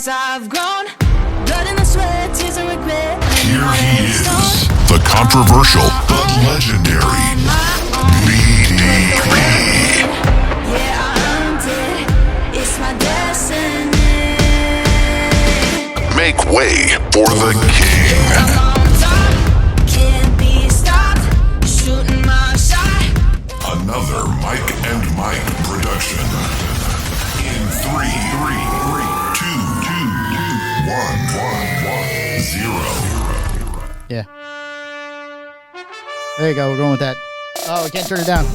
as I've grown. Blood in the sweat, tears and regret. Here he is, the controversial but legendary BDP. Yeah, I'm dead. It's my destiny. Make way for the king. I'm on top, can't be stopped. Shooting my shot. Another Mike and Mike production. In 3, 2, 1, 0. Yeah. There you go. We're going with that. Oh, we can't turn it down.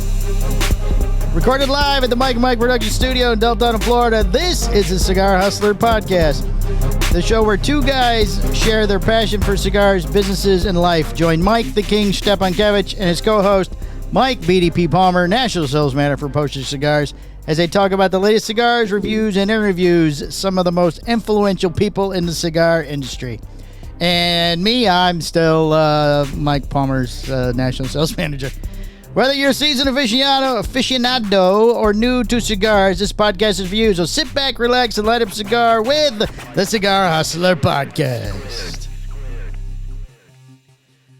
Recorded live at the Mike and Mike Production Studio in Deltona, Florida. This is the Cigar Hustler Podcast, the show where two guys share their passion for cigars, businesses, and life. Join Mike the King Stepankevich and his co-host, Mike BDP Palmer, National Sales Manager for Postage Cigars, as they talk about the latest cigars, reviews, and interviews some of the most influential people in the cigar industry. And me, I'm still Mike Palmer's National Sales Manager. Whether you're a seasoned aficionado or new to cigars, this podcast is for you. So sit back, relax, and light up a cigar with the Cigar Hustler Podcast.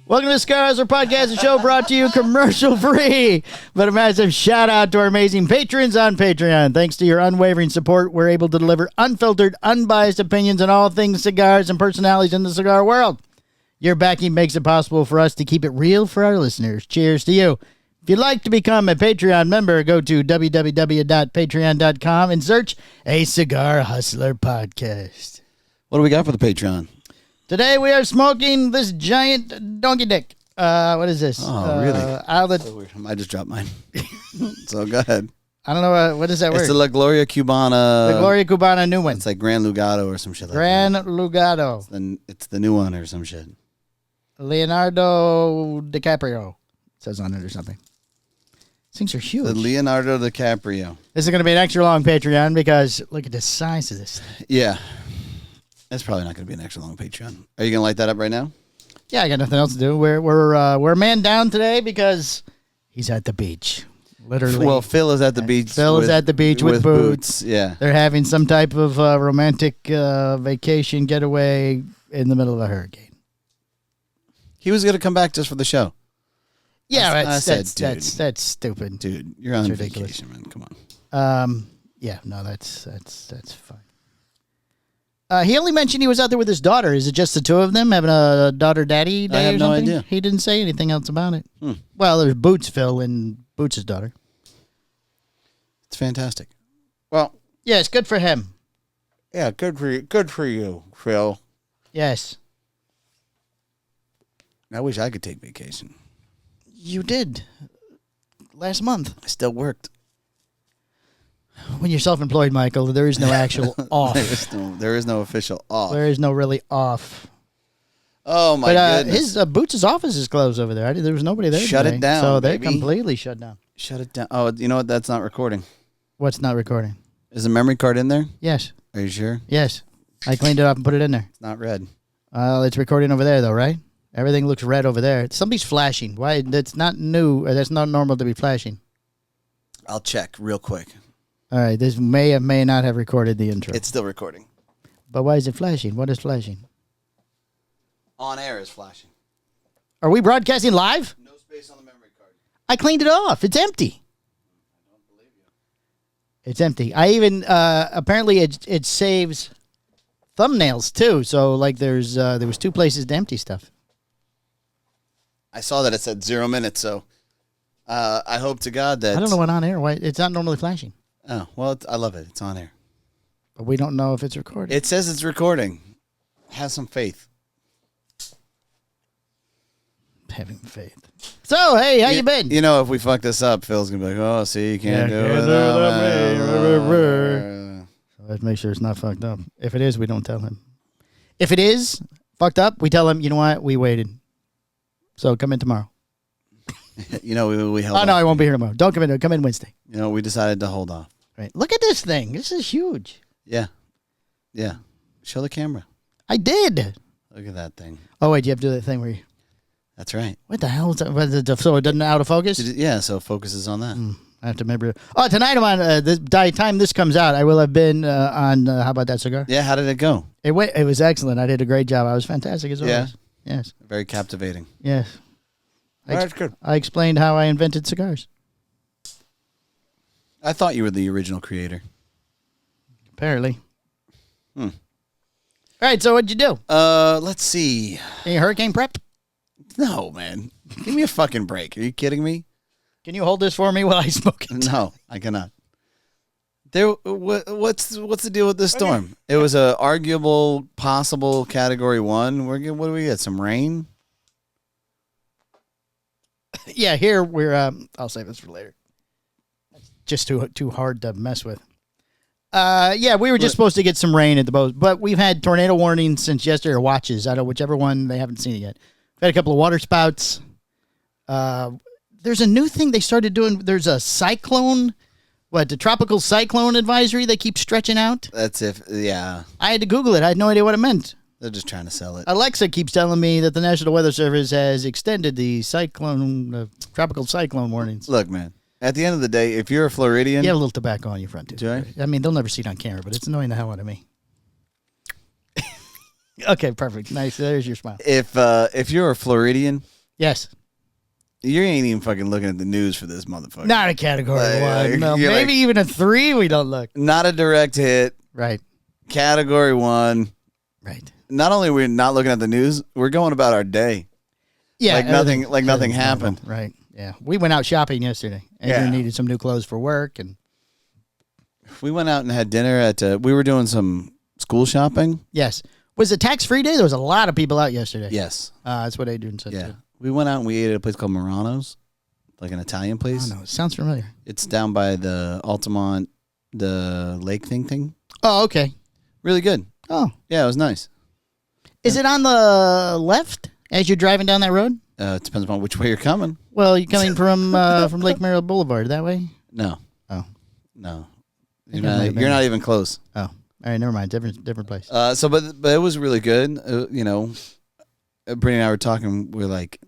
Welcome to the Cigar Hustler Podcast, a show brought to you commercial-free. But a massive shout-out to our amazing patrons on Patreon. Thanks to your unwavering support, we're able to deliver unfiltered, unbiased opinions on all things cigars and personalities in the cigar world. Your backing makes it possible for us to keep it real for our listeners. Cheers to you. If you'd like to become a Patreon member, go to www.patreon.com and search a Cigar Hustler Podcast. What do we got for the Patreon? Today we are smoking this giant donkey dick. What is this? Oh, really? Out of So weird. I just dropped mine. So go ahead. I don't know. What is that word? It's the La Gloria Cubana. The Gloria Cubana new one. It's like Gran Lugado or some shit like Gran that. Lugado. It's the new one or some shit. Leonardo DiCaprio. It says on it or something. These things are huge. The Leonardo DiCaprio. This is going to be an extra long Patreon because look at the size of this thing. Yeah. That's probably not going to be an extra long Patreon. Are you going to light that up right now? Yeah, I got nothing else to do. We're a man down today because he's at the beach. Literally. Well, Phil is at the beach. Phil is at the beach with boots. Yeah. They're having some type of romantic vacation getaway in the middle of a hurricane. He was going to come back just for the show. Yeah, Dude. that's stupid. Dude, you're on ridiculous. vacation, man. Come on. Yeah, no, that's fine. He only mentioned he was out there with his daughter. Is it just the two of them having a daughter-daddy day I have or no something? idea. He didn't say anything else about it. Well, there's Boots Phil and Boots' daughter. It's fantastic. Well, Yes, good for him. yeah, good for you, Phil. Yes. I wish I could take vacation. You did. Last month. I still worked. When you're self-employed, Michael, there is no actual off. There is no official off. There is no really off. Oh, my goodness. His Boots' office is closed over there. There was nobody there Shut today. it down, So they're baby. completely shut down. Shut it down. Oh, you know what? That's not recording. What's not recording? Is the memory card in there? Yes. Are you sure? Yes. I cleaned it up and put it in there. It's not red. It's recording over there, though, right? Everything looks red over there. Somebody's flashing. Why? That's not new. Or that's not normal to be flashing. I'll check real quick. All right. This may or may not have recorded the intro. It's still recording. But why is it flashing? What is flashing? On air is flashing. Are we broadcasting live? No space on the memory card. I cleaned it off. It's empty. I don't believe you. It's empty. I even apparently it saves thumbnails too. So like there was two places to empty stuff. I saw that it said 0 minutes, so I hope to God that... I don't know what on air. Why it's not normally flashing. Oh, well, I love it. It's on air. But we don't know if it's recording. It says it's recording. Have some faith. Having faith. So hey, how you been? You know, if we fuck this up, Phil's going to be like, oh, see, you can't do it. So let's make sure it's not fucked up. If it is, we don't tell him. If it is fucked up, we tell him, you know what? We waited. So come in tomorrow. You know, we held Oh, no, off. I won't be here tomorrow. Don't come in. Come in Wednesday. You know, we decided to hold off. Right. Look at this thing. This is huge. Yeah. Yeah. Show the camera. I did. Look at that thing. Oh, wait. You have to do that thing where you... That's right. What the hell is that? So it doesn't out of focus? Yeah, so it focuses on that. I have to remember. Oh, tonight I'm on. By the time this comes out, I will have been on. How about that cigar? Yeah, how did it go? It was excellent. I did a great job. I was fantastic as always. Yeah. Yes. Very captivating. Yes. That's good. I explained how I invented cigars. I thought you were the original creator. Apparently. All right. So what'd you do? Let's see. Any hurricane prep? No, man. Give me a fucking break. Are you kidding me? Can you hold this for me while I smoke it? No, I cannot. What's the deal with this storm? It was a arguable, possible Category 1. What do we get? Some rain? Yeah, here we're. I'll save this for later. Just too hard to mess with. Yeah, we were just supposed to get some rain at the boat, but we've had tornado warnings since yesterday, or watches. I don't know, whichever one, they haven't seen it yet. We've had a couple of water spouts. There's a new thing they started doing. There's a cyclone, the tropical cyclone advisory they keep stretching out. Yeah. I had to Google it. I had no idea what it meant. They're just trying to sell it. Alexa keeps telling me that the National Weather Service has extended the tropical cyclone warnings. Look, man, at the end of the day, if you're a Floridian... You have a little tobacco on your front, too. Do I? I mean, they'll never see it on camera, but it's annoying the hell out of me. Okay, perfect. Nice. There's your smile. If you're a Floridian... Yes. You ain't even fucking looking at the news for this motherfucker. Not a Category 1. No, you're maybe even a 3 we don't look. Not a direct hit. Right. Category 1. Right. Not only are we not looking at the news, we're going about our day. Yeah. Like nothing happened. Right. Yeah. We went out shopping yesterday. Adrian needed some new clothes for work. And we went out and had dinner at, we were doing some school shopping. Yes. Was it tax-free day? There was a lot of people out yesterday. Yes. That's what Adrian said. Yeah. Too. We went out and we ate at a place called Morano's, like an Italian place. Oh, no. It sounds familiar. It's down by the Altamont, the lake thing. Oh, okay. Really good. Oh. Yeah, it was nice. Is it on the left as you're driving down that road? It depends upon which way you're coming. Well, you're coming from Lake Merrill Boulevard that way? No. Oh. No. You're not even close. Oh. All right, never mind. Different place. But it was really good. Brittany and I were talking. We're like,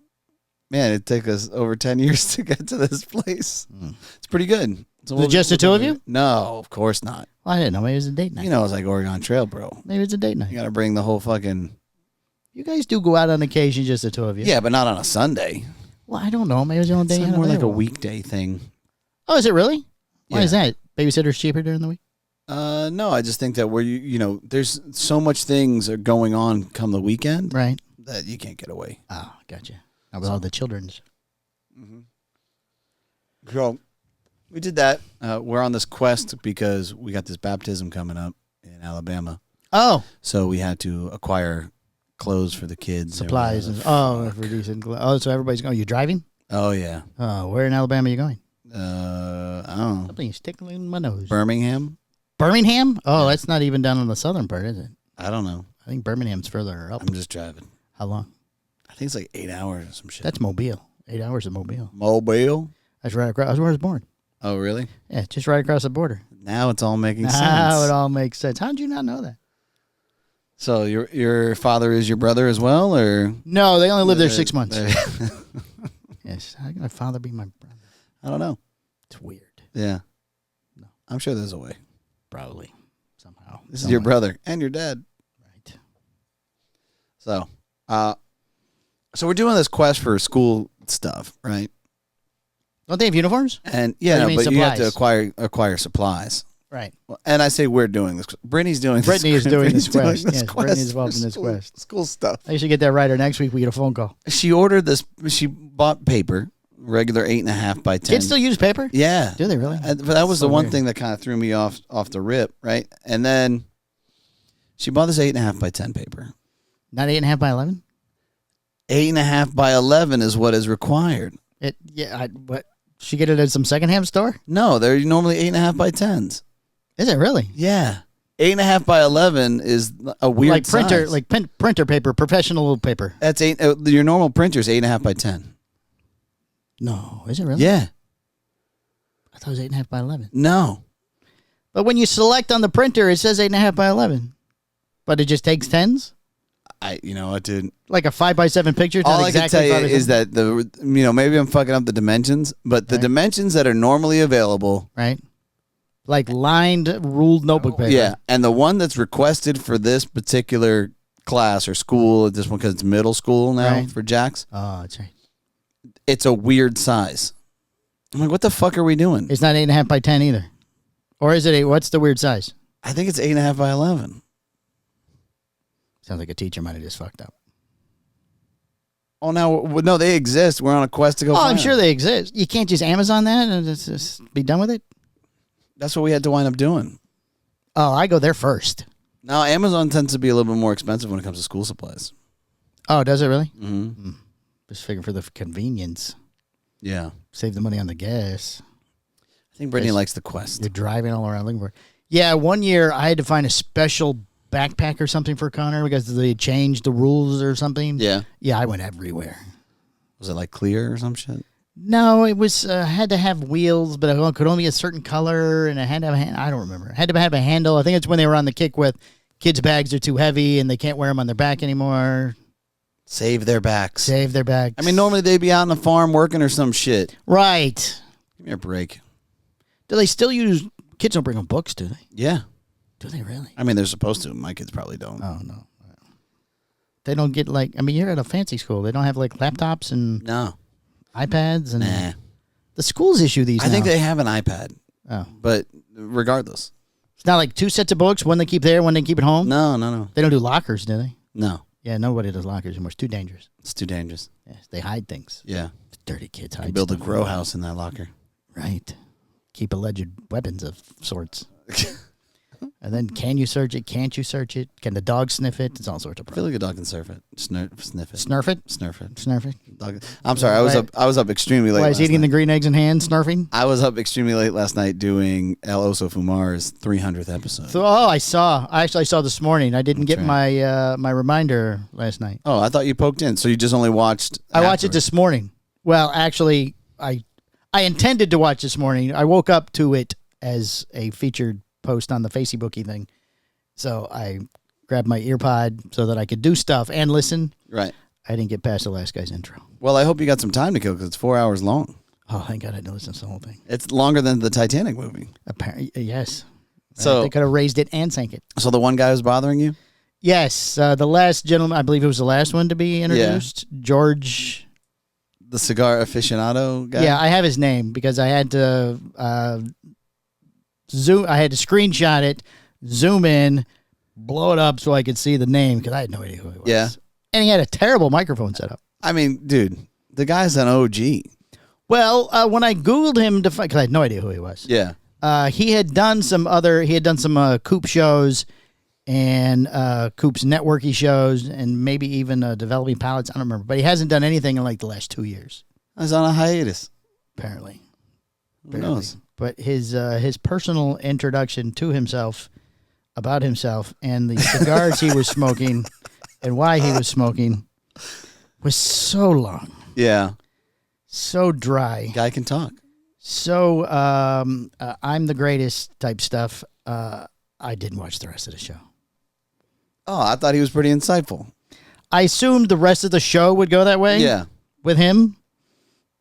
man, it took us over 10 years to get to this place. It's pretty good. So Was it just the two of you? No, of course not. Well, I didn't know. Maybe it was a date night. You know, it's like Oregon Trail, bro. Maybe it's a date night. You got to bring the whole fucking... You guys do go out on occasion, just the two of you. Yeah, but not on a Sunday. Well, I don't know. Maybe it was the only day. It's more like a weekday thing. Oh, is it really? Why Yeah. is that? Babysitter's cheaper during the week? No, I just think that there's so much things are going on come the weekend. Right. That you can't get away. Oh, gotcha. How about all the children's? So we did that. We're on this quest because we got this baptism coming up in Alabama. Oh. So we had to acquire clothes for the kids. Supplies. For decent. So everybody's going. You driving? Oh, yeah. Oh, where in Alabama are you going? I don't know. Something's tickling my nose. Birmingham? Birmingham? Oh, that's not even down on the southern part, is it? I don't know. I think Birmingham's further up. I'm just driving. How long? I think it's like 8 hours or some shit. That's Mobile. 8 hours of Mobile. Mobile? That's right across. That's where I was born. Oh, really? Yeah, just right across the border. Now it's all making sense. Now it all makes sense. How did you not know that? So your father is your brother as well, or? No, they only lived there 6 months. Yes. How can my father be my brother? I don't know. It's weird. Yeah. No. I'm sure there's a way. Probably. Somehow. This is your brother and your dad. Right. So we're doing this quest for school stuff, right? Don't they have uniforms? And you mean but you have to supplies? acquire supplies. Right. And I say we're doing this. Brittany's doing this. Brittany is doing this quest. This Yes, quest Brittany's involved in for this quest. School stuff. I should get that right, or next week we get a phone call. She ordered this. She bought paper, regular 8.5 by 10. Kids still use paper? Yeah. Do they really? But that was So the one weird. thing that kind of threw me off the rip, right? And then she bought this 8.5 by 10 paper. Not 8.5 by 11? 8.5 by 11 is what is required. What? She get it at some secondhand store? No, they're normally 8.5 by 10s. Is it really? Yeah. 8.5 by 11 is a weird Like printer, size. like printer paper, professional paper. That's your normal printer is 8.5 by 10. No, is it really? Yeah. I thought it was 8.5 by 11. No. But when you select on the printer, it says 8.5 by 11. But it just takes 10s? You know what, dude? Like a 5x7 picture? It's All not I exactly can tell you 5x7? is that maybe I'm fucking up the dimensions, but the dimensions that are normally available, right? Like lined, ruled notebook paper. yeah, and the one that's requested for this particular class or school at this one because it's middle school now for Jacks. Oh, that's right. It's a weird size. I'm like, what the fuck are we doing? It's not 8.5 by 10 either, or is it 8? What's the weird size? I think it's 8.5 by 11. Sounds like a teacher might have just fucked up. Oh, no, they exist. We're on a quest to go. I'm sure they exist. You can't just Amazon that and just be done with it. That's what we had to wind up doing. Oh, I go there first. Now, Amazon tends to be a little bit more expensive when it comes to school supplies. Oh, does it really? Mm-hmm. Just figuring for the convenience. Yeah. Save the money on the gas. I think Brittany likes the quest. You're driving all around looking for it. Yeah, one year I had to find a special backpack or something for Connor because they changed the rules or something. Yeah. Yeah, I went everywhere. Was it like clear or some shit? No, it was had to have wheels, but it could only be a certain color, and it had to have I don't remember. It had to have a handle. I think it's when they were on the kick with kids' bags are too heavy and they can't wear them on their back anymore. Save their backs. Save their backs. I mean, normally they'd be out on the farm working or some shit. Right. Give me a break. Do they still use... Kids don't bring them books, do they? Yeah. Do they really? I mean, they're supposed to. My kids probably don't. Oh, no. They don't get like... I mean, you're at a fancy school. They don't have like laptops and... No. iPads and... Nah. The schools issue these I think they have an iPad. Oh. But regardless. It's not like 2 sets of books, one they keep there, one they keep at home? No. They don't do lockers, do they? No. Yeah, nobody does lockers anymore. It's too dangerous. It's too dangerous. Yes, they hide things. Yeah. Dirty kids You hide build a stuff. grow house in that locker. Right. Keep alleged weapons of sorts. And then can you search it? Can't you search it? Can the dog sniff it? It's all sorts of I feel problems. like a dog can surf it. Sniff it. Snurf it? Snurf it. Snurf it? Dog. I'm sorry. I was up extremely late. Why is last eating night. the green eggs in hand, snurfing? I was up extremely late last night doing El Oso Fumars' 300th episode. So, I saw this morning. I didn't get right. my reminder last night. Oh, I thought you poked in. So you just only watched. I watched it this morning. Well, actually, I intended to watch this morning. I woke up to it as a featured post on the Facebooky thing. So I grabbed my earpod so that I could do stuff and listen. Right. I didn't get past the last guy's intro. Well, I hope you got some time to kill because it's 4 hours long. Oh, thank God I didn't listen to the whole thing. It's longer than the Titanic movie. Apparently, yes. So They could have raised it and sank it. So the one guy was bothering you? Yes. The last gentleman, I believe it was the last one to be introduced. Yeah. George. The cigar aficionado guy? Yeah, I have his name because I had to zoom. I had to screenshot it, zoom in, blow it up so I could see the name because I had no idea who he was. Yeah. And he had a terrible microphone setup. I mean, dude, the guy's an OG. Well, when I Googled him to find, because I had no idea who he was. Yeah. He had done some Coop shows and Coop's networky shows and maybe even developing pilots. I don't remember, but he hasn't done anything in like the last 2 years. He's on a hiatus. Apparently. Who knows? But his personal introduction to himself, about himself, and the cigars he was smoking and why he was smoking was so long. Yeah. So dry. Guy can talk. So I'm the greatest type stuff. I didn't watch the rest of the show. Oh, I thought he was pretty insightful. I assumed the rest of the show would go that way. Yeah. With him.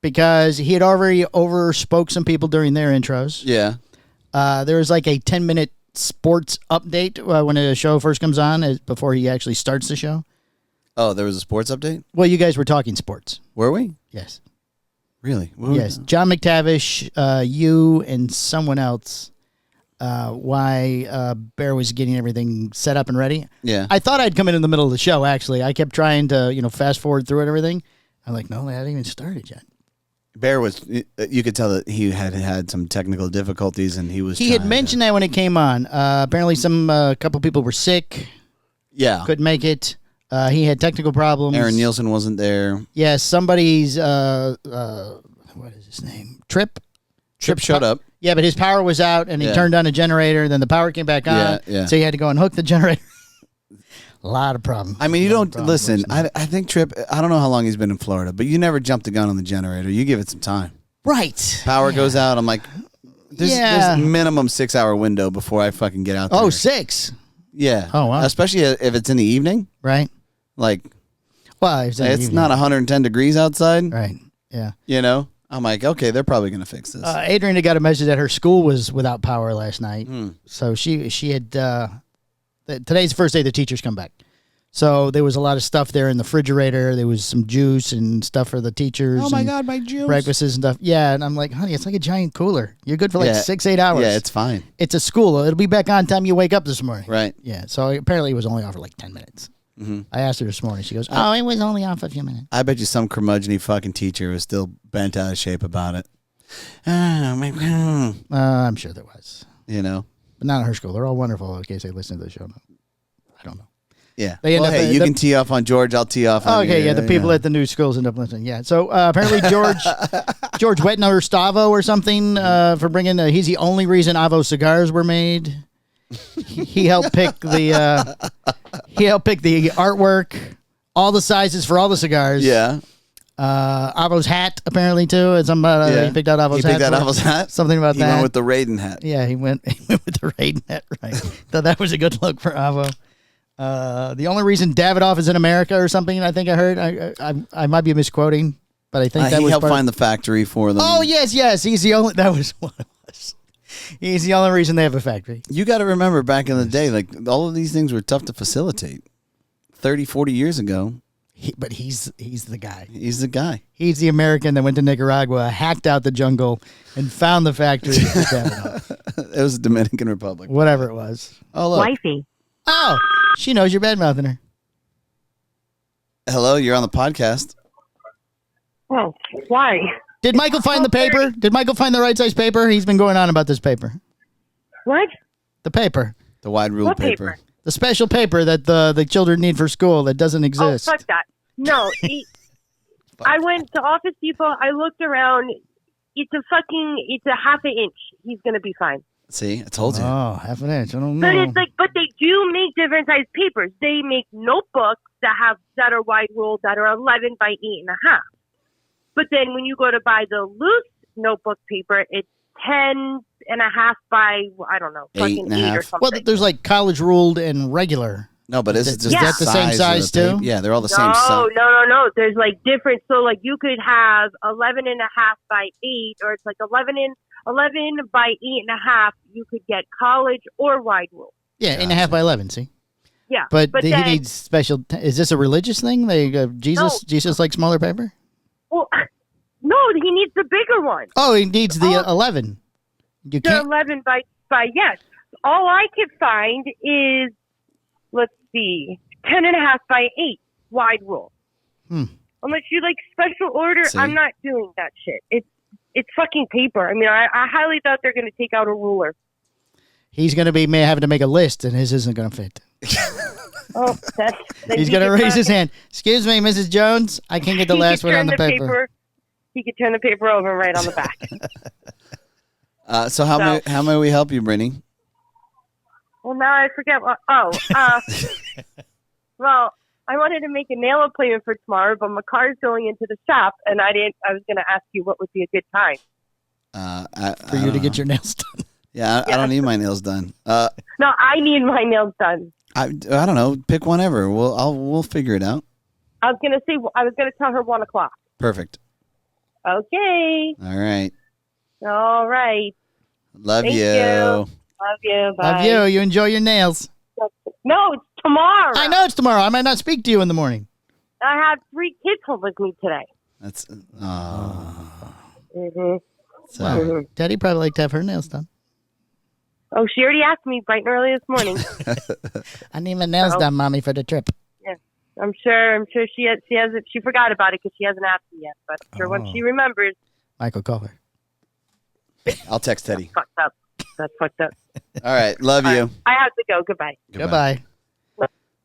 Because he had already overspoke some people during their intros. Yeah. There was like a 10-minute sports update when a show first comes on before he actually starts the show. Oh, there was a sports update? Well, you guys were talking sports. Were we? Yes. Really? Yes. John McTavish, you, and someone else. Why Bear was getting everything set up and ready. Yeah. I thought I'd come in the middle of the show, actually. I kept trying to, fast forward through it and everything. I'm like, no, they hadn't even started yet. Bear was, you could tell that he had some technical difficulties and he was He had mentioned that when it came on. Apparently a couple people were sick. Yeah. Couldn't make it. He had technical problems. Aaron Nielsen wasn't there. Yeah, somebody's, what is his name? Trip showed up. Yeah, but his power was out and he turned on a generator. Then the power came back on. Yeah. So he had to go and hook the generator. A lot of problems. I mean, you don't listen. I think Tripp. I don't know how long he's been in Florida, but you never jump the gun on the generator. You give it some time. Right. Power goes out. I'm like, there's a minimum 6 hour window before I fucking get out there. Oh, 6. Yeah. Oh, wow. Especially if it's in the evening. Right. Like, Well, it's not 110 degrees outside. Right. Yeah. You know? I'm like, okay, they're probably going to fix this. Adrian had got a message that her school was without power last night. So she had, today's the first day the teachers come back. So there was a lot of stuff there in the refrigerator. There was some juice and stuff for the teachers. Oh my God, my juice. Breakfasts and stuff. Yeah. And I'm like, honey, it's like a giant cooler. You're good for like 6-8 hours. Yeah, it's fine. It's a school. It'll be back on time you wake up this morning. Right. Yeah. So apparently it was only on for like 10 minutes. I asked her this morning. She goes, "Oh, it was only on for a few minutes." I bet you some curmudgeon fucking teacher was still bent out of shape about it. I'm sure there was. You know? But not at her school. They're all wonderful in case they listen to the show. I don't know. Yeah. They end up, hey, you can tee off on George. I'll tee off on you. Okay, yeah, the people at the new schools end up listening. Yeah. So apparently George Wetner Stavo or something for bringing, he's the only reason Avo cigars were made. He helped pick the artwork, all the sizes for all the cigars. Yeah. Avo's hat apparently too. He picked out Avo's hat. He picked out Avo's hat. Something about that. He went with the Raiden hat. Yeah, he went with the Raiden hat. Right. Thought that was a good look for Avo. The only reason Davidoff is in America or something, I think I heard. I might be misquoting, but I think that he was helped find the factory for them. Oh yes. He's the only. That was what it was. He's the only reason they have a factory. You got to remember back in the day, like all of these things were tough to facilitate. 30, 40 years ago. But he's the guy. He's the guy. He's the American that went to Nicaragua, hacked out the jungle, and found the factory. It was the Dominican Republic. Whatever it was. Oh, look. Wifey. Oh, she knows you're bad mouthing her. Hello, you're on the podcast. Oh, why? Did Michael find the paper? Did Michael find the right size paper? He's been going on about this paper. What? The paper. The wide rule What paper. The special paper that the children need for school that doesn't exist. Oh, fuck that. No. I went to Office Depot. I looked around. It's a half an inch. He's going to be fine. See, I told you. Oh, half an inch. I don't know. But it's like, but they do make different size papers. They make notebooks that are wide ruled that are 11 by 8.5. But then when you go to buy the loose notebook paper, it's 10.5 by, I don't know, fucking 8 or something. Well, there's like college ruled and regular. No, but it's just that the same size too? Yeah, they're all the same size. No. There's like different. So like you could have 11.5 by 8, or it's like 11 by 8.5. You could get college or wide rule. Yeah, 8.5 by 11. See. Yeah, but he needs special. Is this a religious thing? Jesus likes smaller paper. Well, no, he needs the bigger one. Oh, he needs the 11. You can't. 11 by yes. All I could find is, let's see, 10.5 by 8 wide rule. Unless you like special order, See? I'm not doing that shit. It's fucking paper. I mean, I highly doubt they're going to take out a ruler. He's going to be having to make a list, and his isn't going to fit. Oh, He's going to raise his hand. Excuse me, Mrs. Jones. I can't get the last one on the paper. He could turn the paper over right on the back. So how may we help you, Brittany? Well, now I forget what. Well, I wanted to make a nail appointment for tomorrow, but my car's going into the shop, and I was going to ask you what would be a good time. For you to get your nails done. Yeah, I don't need my nails done. No, I need my nails done. I don't know. Pick whenever. We'll figure it out. I was going to tell her 1:00. Perfect. Okay. All right. All right. Love Thank you. Love you. Bye. Love you. You enjoy your nails. No, it's tomorrow. I know it's tomorrow. I might not speak to you in the morning. I have 3 kids home with me today. That's Well, Teddy probably like to have her nails done. Oh, she already asked me bright and early this morning. I need my nails done, Mommy, for the trip. Yeah, I'm sure she hasn't. She forgot about it because she hasn't asked me yet. But I'm sure when she remembers. Michael, call her. I'll text Teddy. That's fucked up. All right, love you. I have to go. Goodbye. Goodbye.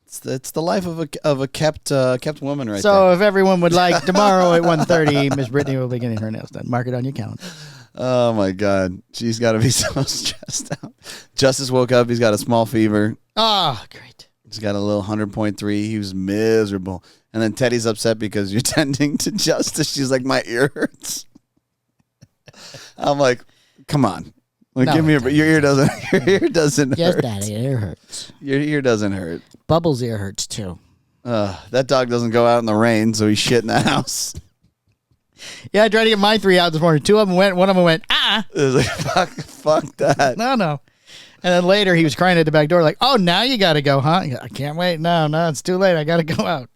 It's the life of a kept woman right so there. if everyone would like, tomorrow at 1:30, Miss Brittany will be getting her nails done. Mark it on your calendar. Oh my God, she's got to be so stressed out. Justice woke up. He's got a small fever. Oh, great. He's got a little 100.3. He was miserable. And then Teddy's upset because you're tending to Justice. She's like, my ear hurts. I'm like, come on. Like, No, give me your ear doesn't Yes, hurt. Daddy, it hurts. Your ear doesn't hurt. Bubbles' ear hurts, too. That dog doesn't go out in the rain, so he's shit in the house. Yeah, I tried to get my 3 out this morning. 2 of them went. One of them went, It was like, fuck that. no. And then later he was crying at the back door like, oh, now you got to go, huh? I can't wait. No, it's too late. I got to go out.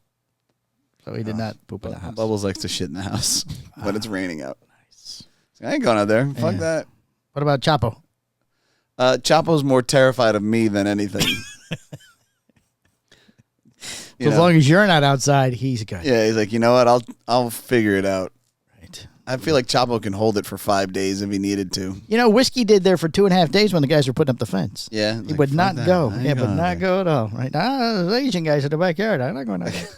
So he did not poop in the house. Bubbles likes to shit in the house when it's raining out. Nice. I ain't going out there. Fuck that. What about Chapo? Chapo's more terrified of me than anything. As long as you're not outside, he's good. Yeah, he's like, you know what? I'll figure it out. Right. I feel like Chapo can hold it for 5 days if he needed to. You know, Whiskey did there for 2.5 days when the guys were putting up the fence. Yeah. He would not go. Yeah, but not go at all. Right. The Asian guys in the backyard. I'm not going out there.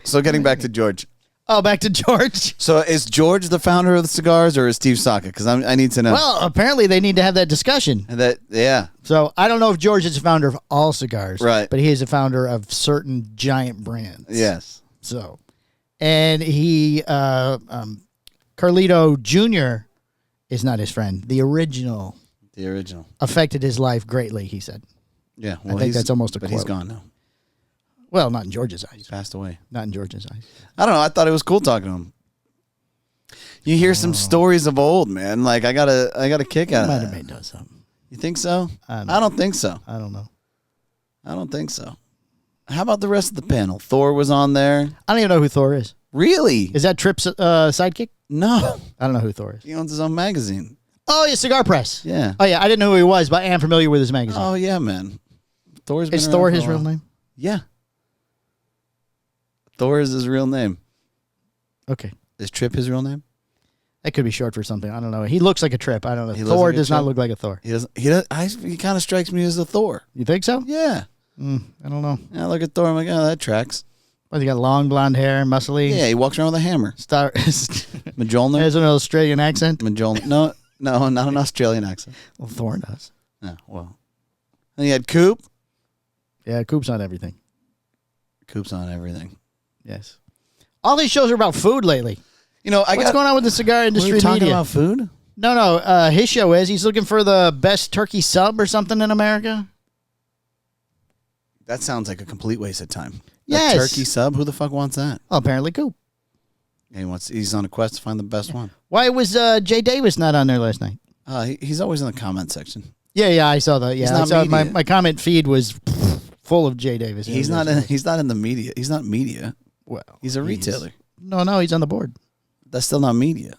So getting back to George. Oh, back to George. So is George the founder of the cigars or is Steve Saka? Because I need to know. Well, apparently they need to have that discussion. And yeah. So I don't know if George is the founder of all cigars. Right. But he is the founder of certain giant brands. Yes. So, and he, Carlito Jr. is not his friend. The original affected his life greatly, he said. Yeah. Well, I think that's almost a But quote. he's gone now. Well, not in George's eyes. He's passed away. Not in George's eyes. I don't know. I thought it was cool talking to him. You hear some stories of old, man. Like I got a kick out of Might that. have made does something. You think so? I don't think so. I don't know. I don't think so. How about the rest of the panel? Thor was on there. I don't even know who Thor is. Really? Is that Tripp's sidekick? No. I don't know who Thor is. He owns his own magazine. Oh, yeah, Cigar Press. Yeah. Oh, yeah, I didn't know who he was, but I am familiar with his magazine. Oh, yeah, man. Thor's been is around Thor for a his real while. name? Yeah. Thor is his real name. Okay. Is Tripp his real name? That could be short for something. I don't know. He looks like a Trip. I don't know. He looks Thor like a does not Trip? look like a Thor. He doesn't. He kind of strikes me as a Thor. You think so? Yeah. I don't know. Yeah. I look at Thor. I'm like, oh, that tracks. Well, he got long blonde hair, muscly. Yeah. He walks around with a hammer. Mjolnir. Has an Australian accent. Mjolnir. No, not an Australian accent. Well, Thor does. Yeah. Well. And he had Coop. Yeah, Coop's on everything. Coop's on everything. Yes. All these shows are about food lately. You know, What's going on with the cigar industry We're talking media? about food. No. His show is he's looking for the best turkey sub or something in America. That sounds like a complete waste of time. Yes. A turkey sub. Who the fuck wants that? Oh, apparently Coop. He's on a quest to find the best one. Why was Jay Davis not on there last night? He's always in the comment section. Yeah, I saw that. Yeah, He's not media. my comment feed was full of Jay Davis. He's not in the media. He's not media. Well, He's a retailer. No, he's on the board. That's still not media.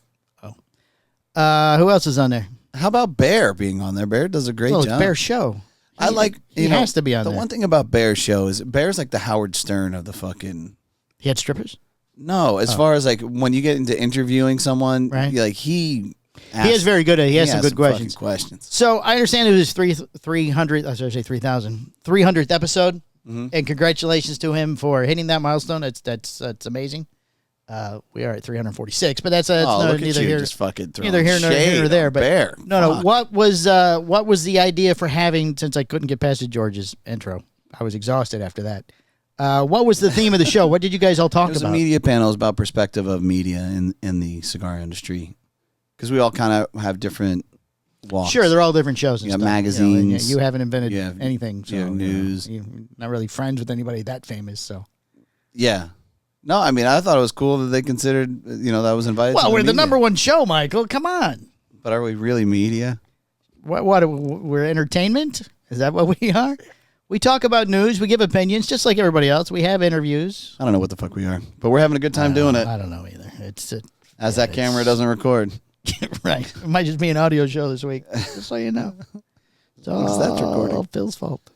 Who else is on there? How about Bear being on there? Bear does a great Well, job. it's Bear Show. I like. He has to be on the there. one thing about Bear's show is Bear's like the Howard Stern of the fucking. He had strippers. No, as far as like when you get into interviewing someone, Right. like he Is very good at. He has some good fucking questions. questions. So I understand it was 300. I was going to say 3,000. 300th episode, and congratulations to him for hitting that milestone. That's amazing. We are at 346, but that's Oh, look at neither you, here, just fucking throwing neither here shade nor there. on But Bear. no. Fuck. What was the idea for having? Since I couldn't get past George's intro, I was exhausted after that. What was the theme of the show? What did you guys all talk It was about? a media panel about perspective of media in the cigar industry, because we all kind of have different walks. Sure, they're all different shows. And You got stuff, magazines. and you haven't invented You have- anything. So, you have news. You're not really friends with anybody that famous. So, Yeah. No, I mean, I thought it was cool that they considered, that I was invited. well, to we're the media. number one show, Michael. Come on. But are we really media? What? We're entertainment? Is that what we are? We talk about news. We give opinions, just like everybody else. We have interviews. I don't know what the fuck we are, but we're having a good time doing it. I don't know either. It's As that camera doesn't record. right. It might just be an audio show this week, just so you know. It's all that's recording. Phil's fault.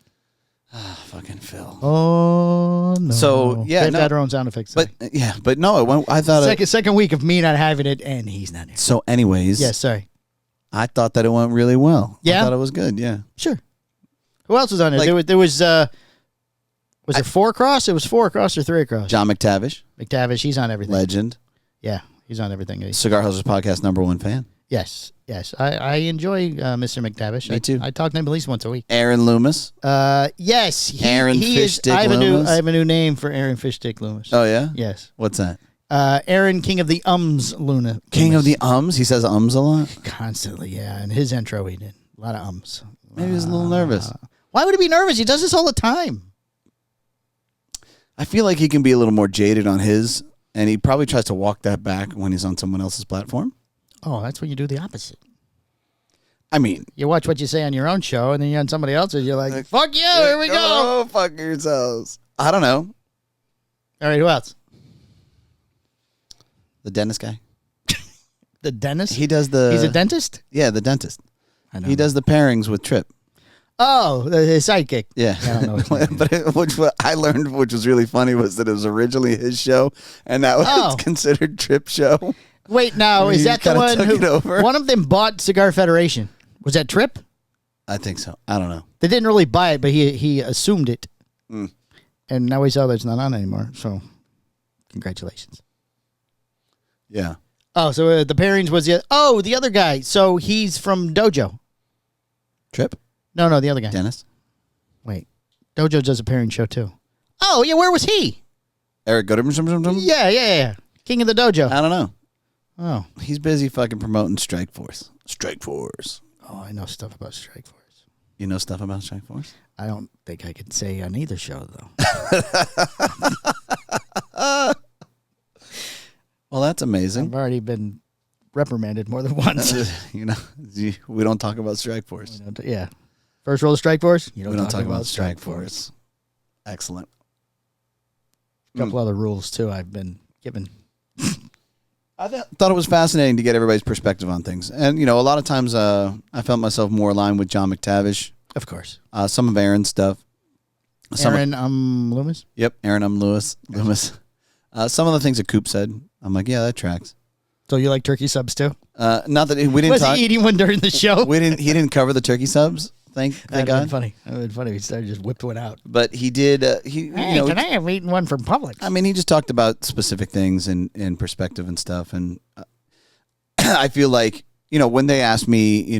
Fucking Phil. Oh no. So, yeah, they've no. got our own sound effects. But no, it went. I thought. Second week of me not having it, and he's not here. So, anyways. Yes, sorry. I thought that it went really well. Yeah? I thought it was good. Yeah. Sure. Who else was on it? Like- There was it 4 across? It was 4 across or 3 across? John McTavish, McTavish, he's on everything. legend, Yeah, he's on everything. Cigar Hustlers podcast #1 fan. Yes. I enjoy Mr. McTavish. Me too. I talk to him at least once a week. Aaron Loomis. Yes. Aaron Fish Stick Loomis? I have a new name for Aaron Fish Stick Loomis. Oh yeah. Yes. What's that? Aaron King of the Luna. King of Loomis. the ums. He says ums a lot. Constantly, yeah. And his intro, he did a lot of ums. Maybe he's a little nervous. Why would he be nervous? He does this all the time. I feel like he can be a little more jaded on his, and he probably tries to walk that back when he's on someone else's platform. Oh, that's when you do the opposite. I mean, You watch what you say on your own show, and then you're on somebody else's. You're like, fuck you, here we go. Oh, fuck yourselves. I don't know. All right, who else? The dentist guy. The dentist? He does the... He's a dentist? Yeah, the dentist. I know. He does the pairings with Trip. Oh, his sidekick. Yeah. I don't know his name. But what I learned, which was really funny, was that it was originally his show, and that was Oh. considered Trip's show. Wait, now, is He that the kinda one took who... it over. One of them bought Cigar Federation. Was that Trip? I think so. I don't know. They didn't really buy it, but he assumed it. Mm. And now we saw that it's not on anymore, so congratulations. Yeah. Oh, so the pairings was the other guy. So he's from Dojo. Trip? No, the other guy. Dennis? Wait, Dojo does a pairing show too. Oh yeah, where was he? Eric Gooderman? Yeah. King of the Dojo. I don't know. Oh, He's busy fucking promoting Strike Force. Strike Force. I know stuff about Strike Force. You know stuff about Strike Force? I don't think I could say on either show though. Well, that's amazing. I've already been reprimanded more than once. We don't talk about Strike Force. Yeah. First rule of Strike Force. You We don't talk about Strike Force. Excellent. A couple other rules too. I've been given. I thought it was fascinating to get everybody's perspective on things. And, a lot of times I felt myself more aligned with John McTavish. Of course. Some of Aaron's stuff. Aaron Loomis. Yep, Aaron Loomis. Some of the things that Coop said, I'm like, yeah, that tracks. So you like turkey subs too? Not that we didn't Was talk. he eating one during the show? He didn't cover the turkey subs. Thank That'd God. been funny. That would have been funny. He started just whipped one out. But he did. Today I'm eating one from Publix. I mean, he just talked about specific things and perspective and stuff. And I feel like, when they asked me,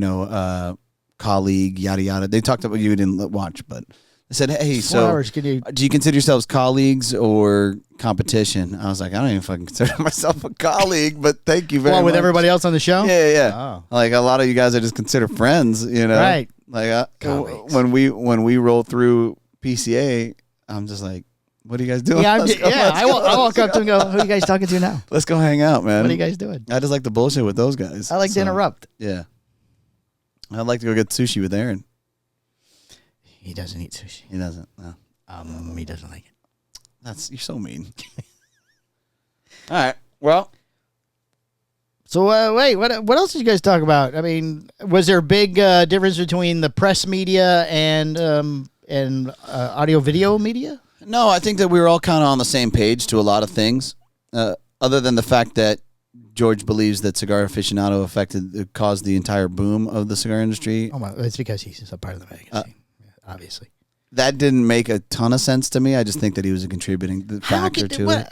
colleague, yada, yada, they talked about, you didn't watch, but they said, hey, Flowers, do you consider yourselves colleagues or competition? I was like, I don't even fucking consider myself a colleague, but thank you very much. with everybody else on the show? Yeah. Oh. Like a lot of you guys I just consider friends, Right. Like Colleagues. when we roll through PCA, I'm just like, what are you guys doing? Yeah, Let's go, I walk up to him and go, who are you guys talking to now? let's go hang out, man. What are you guys doing? I just like the bullshit with those guys. I like to interrupt. Yeah. I'd like to go get sushi with Aaron. He doesn't eat sushi. He doesn't. No. He doesn't like it. You're so mean. All right. Well, So wait, what else did you guys talk about? I mean, was there a big difference between the press media and audio video media? no, I think that we were all kind of on the same page to a lot of things, other than the fact that George believes that Cigar Aficionado caused the entire boom of the cigar industry. Oh my, it's because he's a part of the magazine, obviously. That didn't make a ton of sense to me. I just think that he was a contributing factor to it.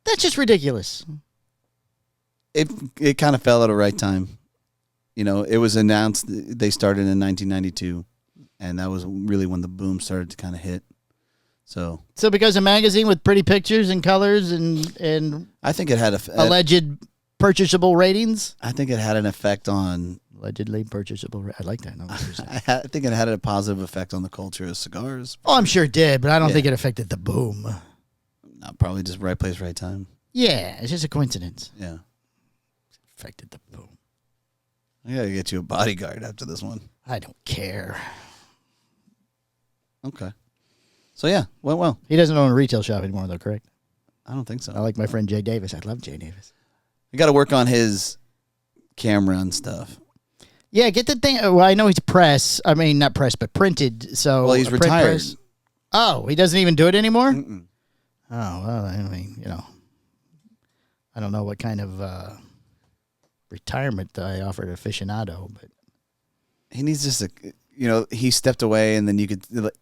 That's just ridiculous. It kind of fell at a right time. It was announced they started in 1992, and that was really when the boom started to kind of hit. So because a magazine with pretty pictures and colors and I think it had alleged purchasable ratings. I think it had an effect on. Allegedly purchasable. I like that. No, I think it had a positive effect on the culture of cigars. oh, I'm sure it did, but I don't Yeah. think it affected the boom. No, probably just right place, right time. Yeah, it's just a coincidence. Yeah. Affected the boom. I gotta get you a bodyguard after this one. I don't care. Okay. So yeah, went well. He doesn't own a retail shop anymore, though, correct? I don't think so. I like my friend Jay Davis. I love Jay Davis. I got to work on his camera and stuff. Yeah, get the thing. Well, I know he's press. I mean, not press, but printed. So Well, he's a print retired. press. Oh, he doesn't even do it anymore? Mm-mm. Oh, well, I mean, I don't know what kind of retirement I offered aficionado, but He needs just he stepped away, and then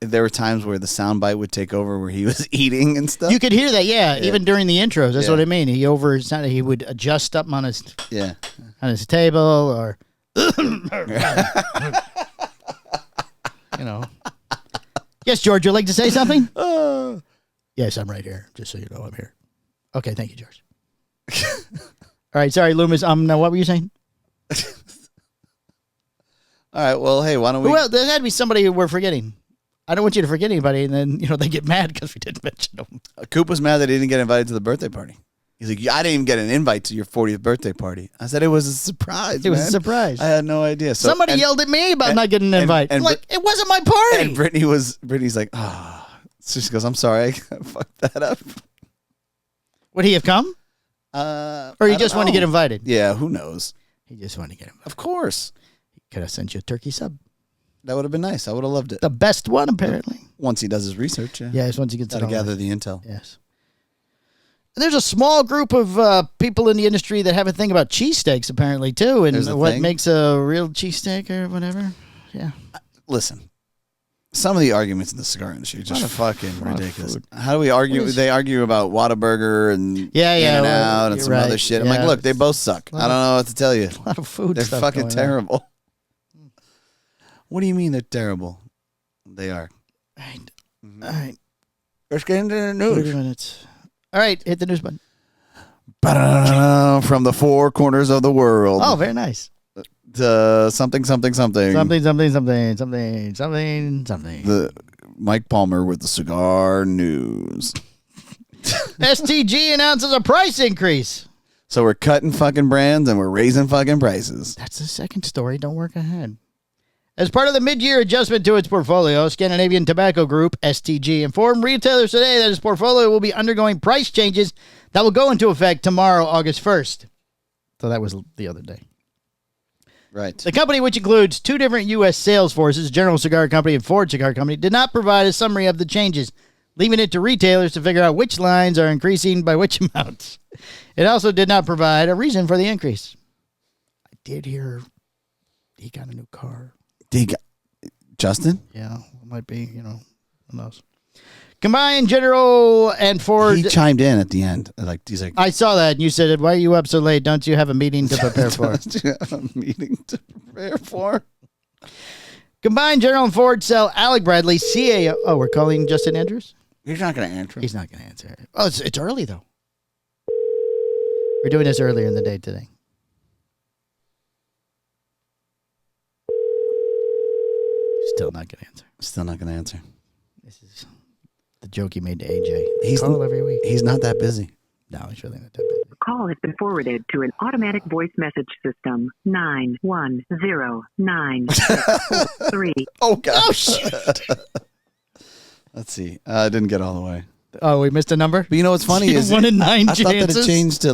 there were times where the soundbite would take over where he was eating and stuff. you could hear that, yeah, even during the intros. That's Yeah. what I mean. He would adjust up on his table or Yes, George, you'd like to say something? Yes, I'm right here. Just so you know, I'm here. Okay, thank you, George. All right, sorry, Loomis. Now what were you saying? All right, well, hey, why don't we? Well, there had to be somebody we're forgetting. I don't want you to forget anybody, and then they get mad because we didn't mention them. Coop was mad that he didn't get invited to the birthday party. He's like, I didn't even get an invite to your 40th birthday party. I said, it was a surprise, It was a surprise. I had no idea. So, Somebody yelled at me about not getting an invite. and like, it wasn't my party. And Brittany's like, So she goes, I'm sorry, I fucked that up. Would he have come? Or he just wanted to get invited? Yeah, who knows? He just wanted to get invited. Of course. He could have sent you a turkey sub. That would have been nice. I would have loved it. The best one, apparently. Once he does his research, yeah. Yes, once he gets Got to gather the intel. Yes. And there's a small group of people in the industry that have a thing about cheesesteaks, apparently, too. And what makes a real cheesesteak or whatever. Yeah. Listen, some of the arguments in the cigar industry are just fucking ridiculous. How do we argue? They argue about Whataburger and In-N-Out and some other shit. I'm like, look, they both suck. I don't know what to tell you. A lot of food They're stuff fucking going terrible. What do you mean they're terrible? They are. All right. Let's get into the 30 news. minutes. All right, hit the news button. From the four corners of the world. Oh, very nice. Something. Something. The Mike Palmer with the cigar news. STG announces a price increase. So we're cutting fucking brands and we're raising fucking prices. That's the second story. Don't work ahead. As part of the mid-year adjustment to its portfolio, Scandinavian Tobacco Group, STG, informed retailers today that its portfolio will be undergoing price changes that will go into effect tomorrow, August 1st. So that was the other day. Right. The company, which includes two different U.S. sales forces, General Cigar Company and Ford Cigar Company, did not provide a summary of the changes, leaving it to retailers to figure out which lines are increasing by which amounts. It also did not provide a reason for the increase. I did hear he got a new car. Justin? Yeah, it might be, who knows. Combined General and Ford. He chimed in at the end. He's like, I saw that, and you said, why are you up so late? Don't you have a meeting to prepare for? Don't you have a meeting to prepare for? Combined General and Ford sell Alec Bradley, CAO. Oh, we're calling Justin Andrews? He's not going to answer. He's not going to answer. Oh, it's early, though. We're doing this earlier in the day today. Still not going to answer. Still not going to answer. This is the joke he made to AJ. He's call every week. He's not that busy. No, he's really not that busy. Call has been forwarded to an automatic voice message system. 9109643. Oh, God. Oh, shit. Let's see. I didn't get all the way. Oh, we missed a number? But you know what's funny is 1 in 9 I chances? thought that it changed to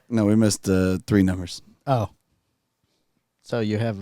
no, we missed 3 numbers. Oh. So you have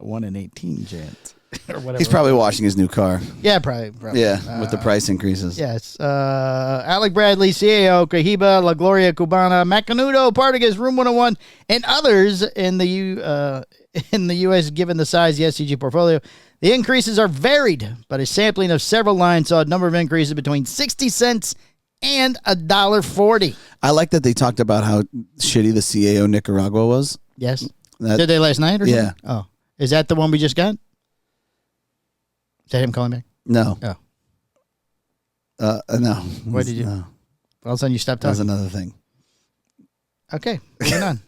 a 1 in 18 chance. Or whatever. He's probably washing his new car. Yeah, probably. Yeah, with the price increases. Yes. Alec Bradley, CAO, Cohiba, La Gloria Cubana, Macanudo, Partagas, Room 101, and others in the U.S. given the size of the SCG portfolio. The increases are varied, but a sampling of several lines saw a number of increases between 60 cents and $1.40. I like that they talked about how shitty the CAO Nicaragua was. Yes. Did they last night or something? Yeah. Oh. Is that the one we just got? Is that him calling back? No. Oh. No. Why did you? No. All of a sudden you stopped That was talking. another thing. Okay. Moving on.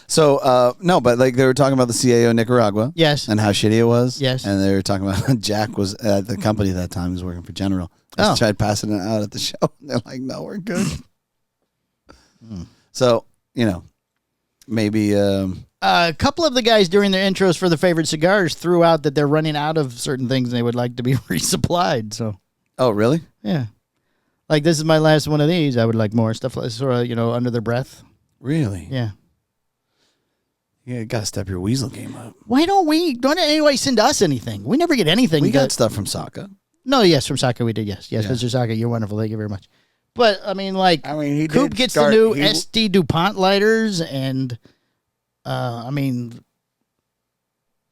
So, no, but they were talking about the CAO Nicaragua. Yes. And how shitty it was. Yes. And they were talking about Jack was at the company at that time. He was working for General. I tried passing it out at the show. They're like, no, we're good. So, maybe... a couple of the guys during their intros for the favorite cigars threw out that they're running out of certain things and they would like to be resupplied. So, oh, really? yeah. Like, this is my last one of these. I would like more stuff, like sort of, under their breath. Really? Yeah. You got to step your weasel game up. Why don't anybody send us anything? We never get anything. We got stuff from Saka. No, yes, from Saka we did, yes. Yes, Mr. Saka, you're wonderful. Thank you very much. But, he Coop gets the new SD DuPont lighters, and,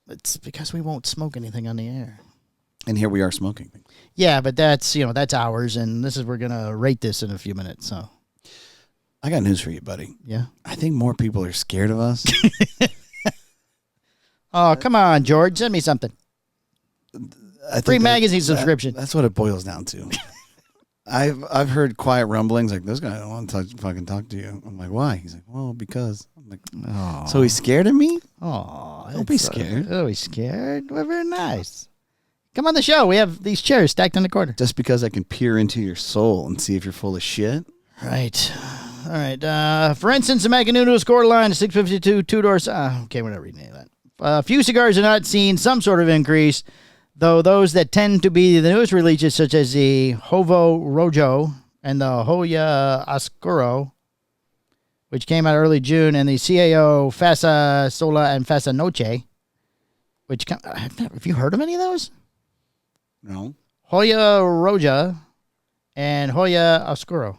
it's because we won't smoke anything on the air. And here we are smoking. Yeah, but that's ours, and we're going to rate this in a few minutes, so. I got news for you, buddy. Yeah? I think more people are scared of us. Oh, come on, George. Send me something. Free magazine subscription. That's what it boils down to. I've heard quiet rumblings like, this guy don't want to fucking talk to you. I'm like, why? He's like, well, because. I'm like, oh. So he's scared of me? Oh, Don't be scared. Oh, he's scared? Well, very nice. Come on the show. We have these chairs stacked in the corner. Just because I can peer into your soul and see if you're full of shit. Right. All right. For instance, the Macanudo score line, 652, two-doors. Okay, we're not reading any of that. A few cigars are not seeing some sort of increase, though those that tend to be the newest releases, such as the Hovo Rojo and the Hoya Oscuro, which came out early June, and the CAO Fasa Sola and Fasa Noche, which have you heard of any of those? No. Hoya Roja and Hoya Oscuro.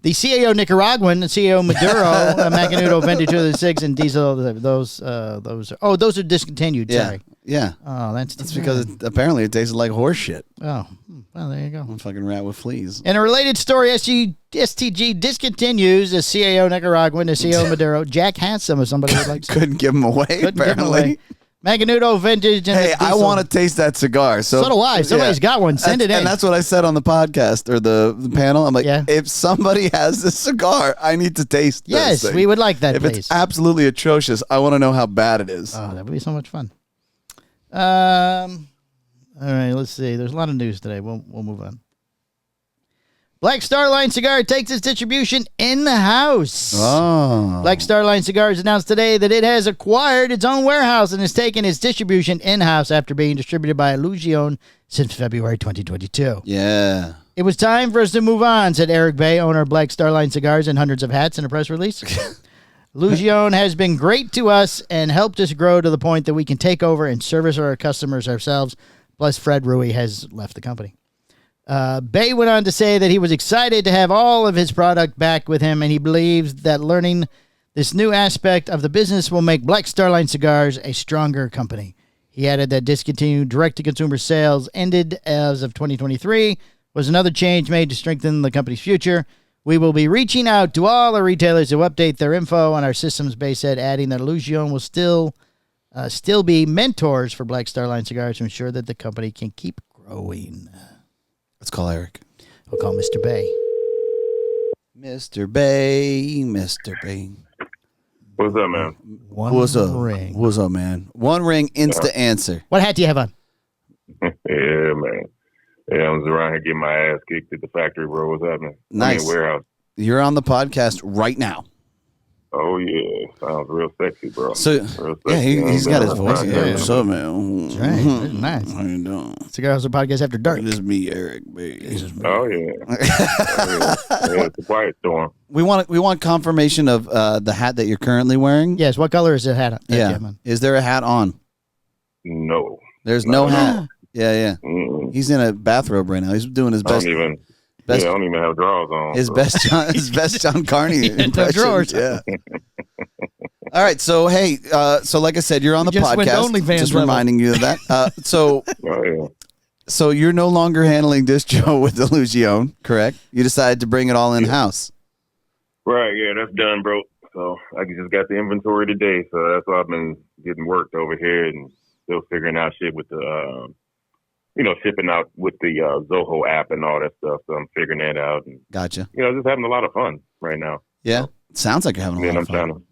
The CAO Nicaraguan, the CAO Maduro, Macanudo Vintage 206, and Diesel. Those are discontinued. Yeah. Sorry. Yeah. Oh, that's because apparently it tasted like horse shit. Oh, well, there you go. I'm a fucking rat with fleas. In a related story, STG discontinues the CAO Nicaraguan, the CAO Maduro. Jack has some if somebody would like some. Couldn't give them away, apparently. Macanudo Vintage. And hey, I want to taste that cigar. So do I. If somebody's got one, send it in. And that's what I said on the podcast or the panel. I'm like, Yeah. if somebody has this cigar, I need to taste this Yes, thing. we would like that, If please. it's absolutely atrocious, I want to know how bad it is. Oh, that would be so much fun. All right, let's see. There's a lot of news today. We'll move on. Black Star Line Cigar takes its distribution in-house. Oh. Black Star Line Cigars announced today that it has acquired its own warehouse and has taken its distribution in-house after being distributed by Illusion since February 2022. Yeah. It was time for us to move on, said Aric Bey, owner of Black Star Line Cigars and hundreds of hats in a press release. Illusion has been great to us and helped us grow to the point that we can take over and service our customers ourselves. Plus, Fred Rui has left the company. Bey went on to say that he was excited to have all of his product back with him, and he believes that learning this new aspect of the business will make Black Star Line Cigars a stronger company. He added that discontinued direct-to-consumer sales ended as of 2023 was another change made to strengthen the company's future. We will be reaching out to all our retailers to update their info on our systems, Bey said, adding that Illusion will still be mentors for Black Star Line Cigars to ensure that the company can keep growing. Let's call Eric. We'll call Mr. Bey. Mr. Bey. Mr. Bey. What's up, man? What's up? Ring. What's up, man? One ring, insta answer. What hat do you have on? Yeah, man. Yeah, I was around here getting my ass kicked at the factory, bro. What's happening? Nice. I'm in the warehouse. You're on the podcast right now. Oh, yeah. Sounds real sexy, bro. So, Real yeah, sexy. he's got his voice. Yeah. Yeah, what's up, man? That's right. That's nice. How you doing? Cigar Hustler Podcast After Dark. This is me, Aric Bey. Oh, yeah. Yeah, it's a quiet storm. We want confirmation of the hat that you're currently wearing. Yes, what color is the hat? That you Yeah. have on? Is there a hat on? No. There's no No. hat. Yeah. Mm-mm. He's in a bathrobe right now. He's doing his I best. don't even. best- I don't even have drawers on. His so. best John Carney no impression. drawers. Yeah. All right. So hey, so like I said, you're on the We just went podcast. OnlyFans Just level. reminding you of that. So Oh, yeah. so you're no longer handling distro with Illusion, correct? You decided to bring it all in house. Right, yeah, that's done, bro. So I just got the inventory today, so that's why I've been getting worked over here and still figuring out shit with the, shipping out with the Zoho app and all that stuff. So I'm figuring that out and, Gotcha. just having a lot of fun right now. Yeah. Sounds like you're having a Then lot I'm of trying fun. to,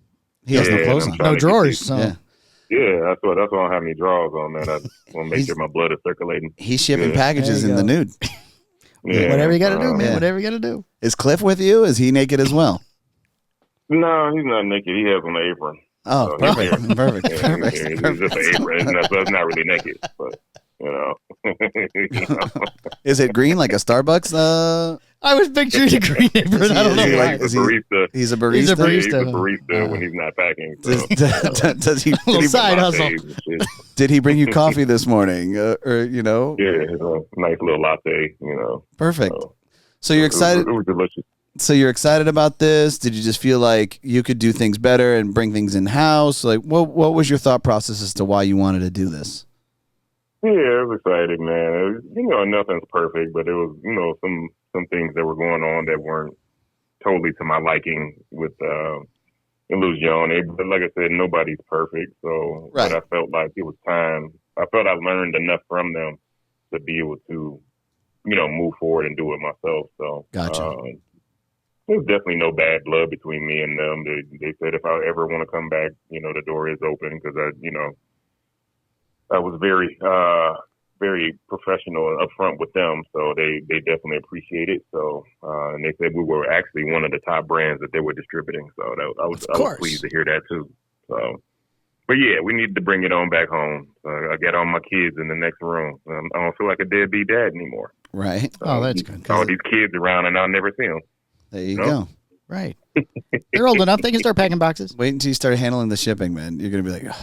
He has no Yeah, clothes I'm on. trying No to get drawers. these- So. Yeah. yeah, that's why I don't have any drawers on, man. I just want to make He's- sure my blood is circulating. He's shipping Yeah. packages There in you the go. nude. Yeah, Whatever you got to do, man. Yeah. Whatever you got to do. Is Cliff with you? Is he naked as well? No, he's not naked. He has on the apron. Oh, So he's perfect. here. Perfect. Yeah, Perfect. It's just an apron. It's not really naked, but Is it green like a Starbucks? I was picturing a green apron. I don't know Is he why. like- He's is a he- barista. He's a barista. He's a Yeah, barista. he's a barista when he's not packing. So. Does he? Little Did he, side hustle. Lattes and shit. did he bring you coffee this morning? Yeah, it's a nice little latte. Perfect. So, So you're excited. It was delicious. So you're excited about this? Did you just feel like you could do things better and bring things in house? Like, what was your thought process as to why you wanted to do this? Yeah, it was exciting, man. Nothing's perfect, but it was, some things that were going on that weren't totally to my liking with Illusion. But like I said, nobody's perfect. So, Right. But I felt like it was time. I felt I learned enough from them to be able to, move forward and do it myself. So, Gotcha. there's definitely no bad blood between me and them. They said if I ever want to come back, the door is open because I was very very professional and upfront with them, so they definitely appreciate it. So and they said we were actually one of the top brands that they were distributing. So I was pleased to hear that too. So, but yeah, we need to bring it on back home. I got all my kids in the next room. I don't feel like a deadbeat dad anymore. Right. Oh, that's good. All these kids around and I'll never see them. There you go. Right. They're old enough; they can start packing boxes. Wait until you start handling the shipping, man. You're gonna be like, ugh.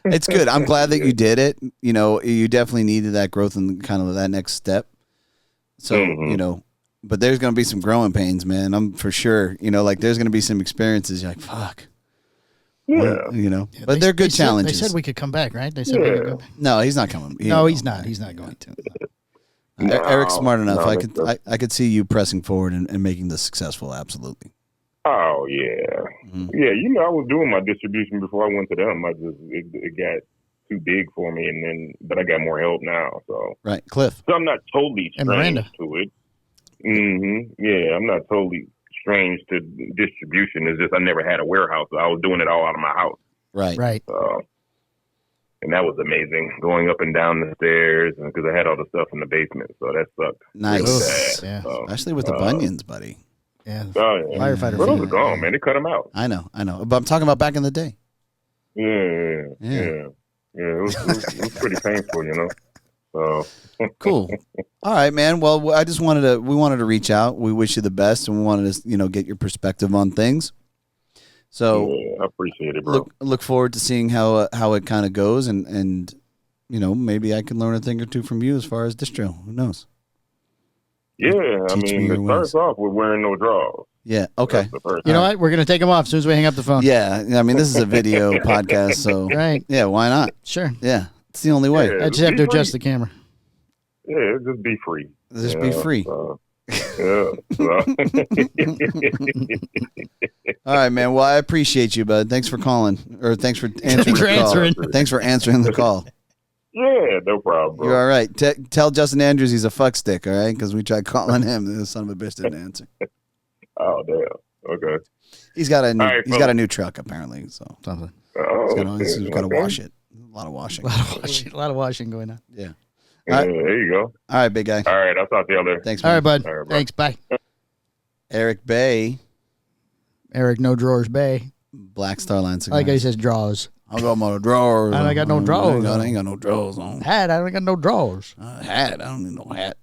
It's good. I'm glad that you did it. You know, you definitely needed that growth and kind of that next step. So, you know, but there's going to be some growing pains, man. I'm for sure. You know, like there's going to be some experiences. You're like, fuck. Yeah. Well, you know, but they're good challenges. They said we could come back, right? They said we could go back. No, he's not coming. No, he's not. He's not going to. No, Eric's smart enough. no, I could see you pressing forward and making this successful. Absolutely. Oh yeah, yeah. You know, I was doing my distribution before I went to them. It got too big for me, but I got more help now. So Right, Cliff. So I'm not totally And strange Miranda. to it. Yeah, I'm not totally strange to distribution. It's just I never had a warehouse, so I was doing it all out of my house. Right. Right. And that was amazing, going up and down the stairs, because I had all the stuff in the basement, so that sucked. Nice. Bad. Yeah. So, Especially with the bunions, buddy. Yeah. oh, yeah. Firefighter But those fever. are gone, man. They cut them out. I know. But I'm talking about back in the day. Yeah. It was pretty painful, you know. So Cool. All right, man. Well, we wanted to reach out. We wish you the best, and we wanted to, get your perspective on things. So yeah, I appreciate it, bro. look forward to seeing how it kind of goes, and maybe I can learn a thing or two from you as far as distro. Who knows? Yeah, I Teach me mean, your it starts off with wearing no drawers. Yeah. Okay. That's the first You know time. what? We're going to take them off as soon as we hang up the phone. Yeah. I mean, this is a video podcast, so Right. yeah. Why not? Sure. Yeah. It's the only way. Yeah. I just have to Be adjust free. the camera. Yeah, just be free. Just be free. Yeah. All right, man. Well, I appreciate you, bud. Thanks for calling, or thanks for answering for the call. answering. Thanks for answering the call. Yeah, no problem, bro. You're all right. Tell Justin Andrews he's a fuck stick, all right? Because we tried calling him, the son of a bitch didn't answer. Oh, damn. Okay. He's got a new, All right, he's got a new truck apparently, so Something. he's got to okay. wash it. A lot of washing. A lot of washing going on. Yeah. Yeah, All right. there you go. All right, big guy. All right, I'll talk to you later. Thanks, All man. right, bud. All right, bro. Thanks. Bye. Aric Bey, Eric, no drawers, Bay. Black Star Line I Cigars. like how he says draws. I got my drawers. I got no drawers I on. ain't got no drawers on. Hat. I don't got no drawers. Hat. I don't need no hat.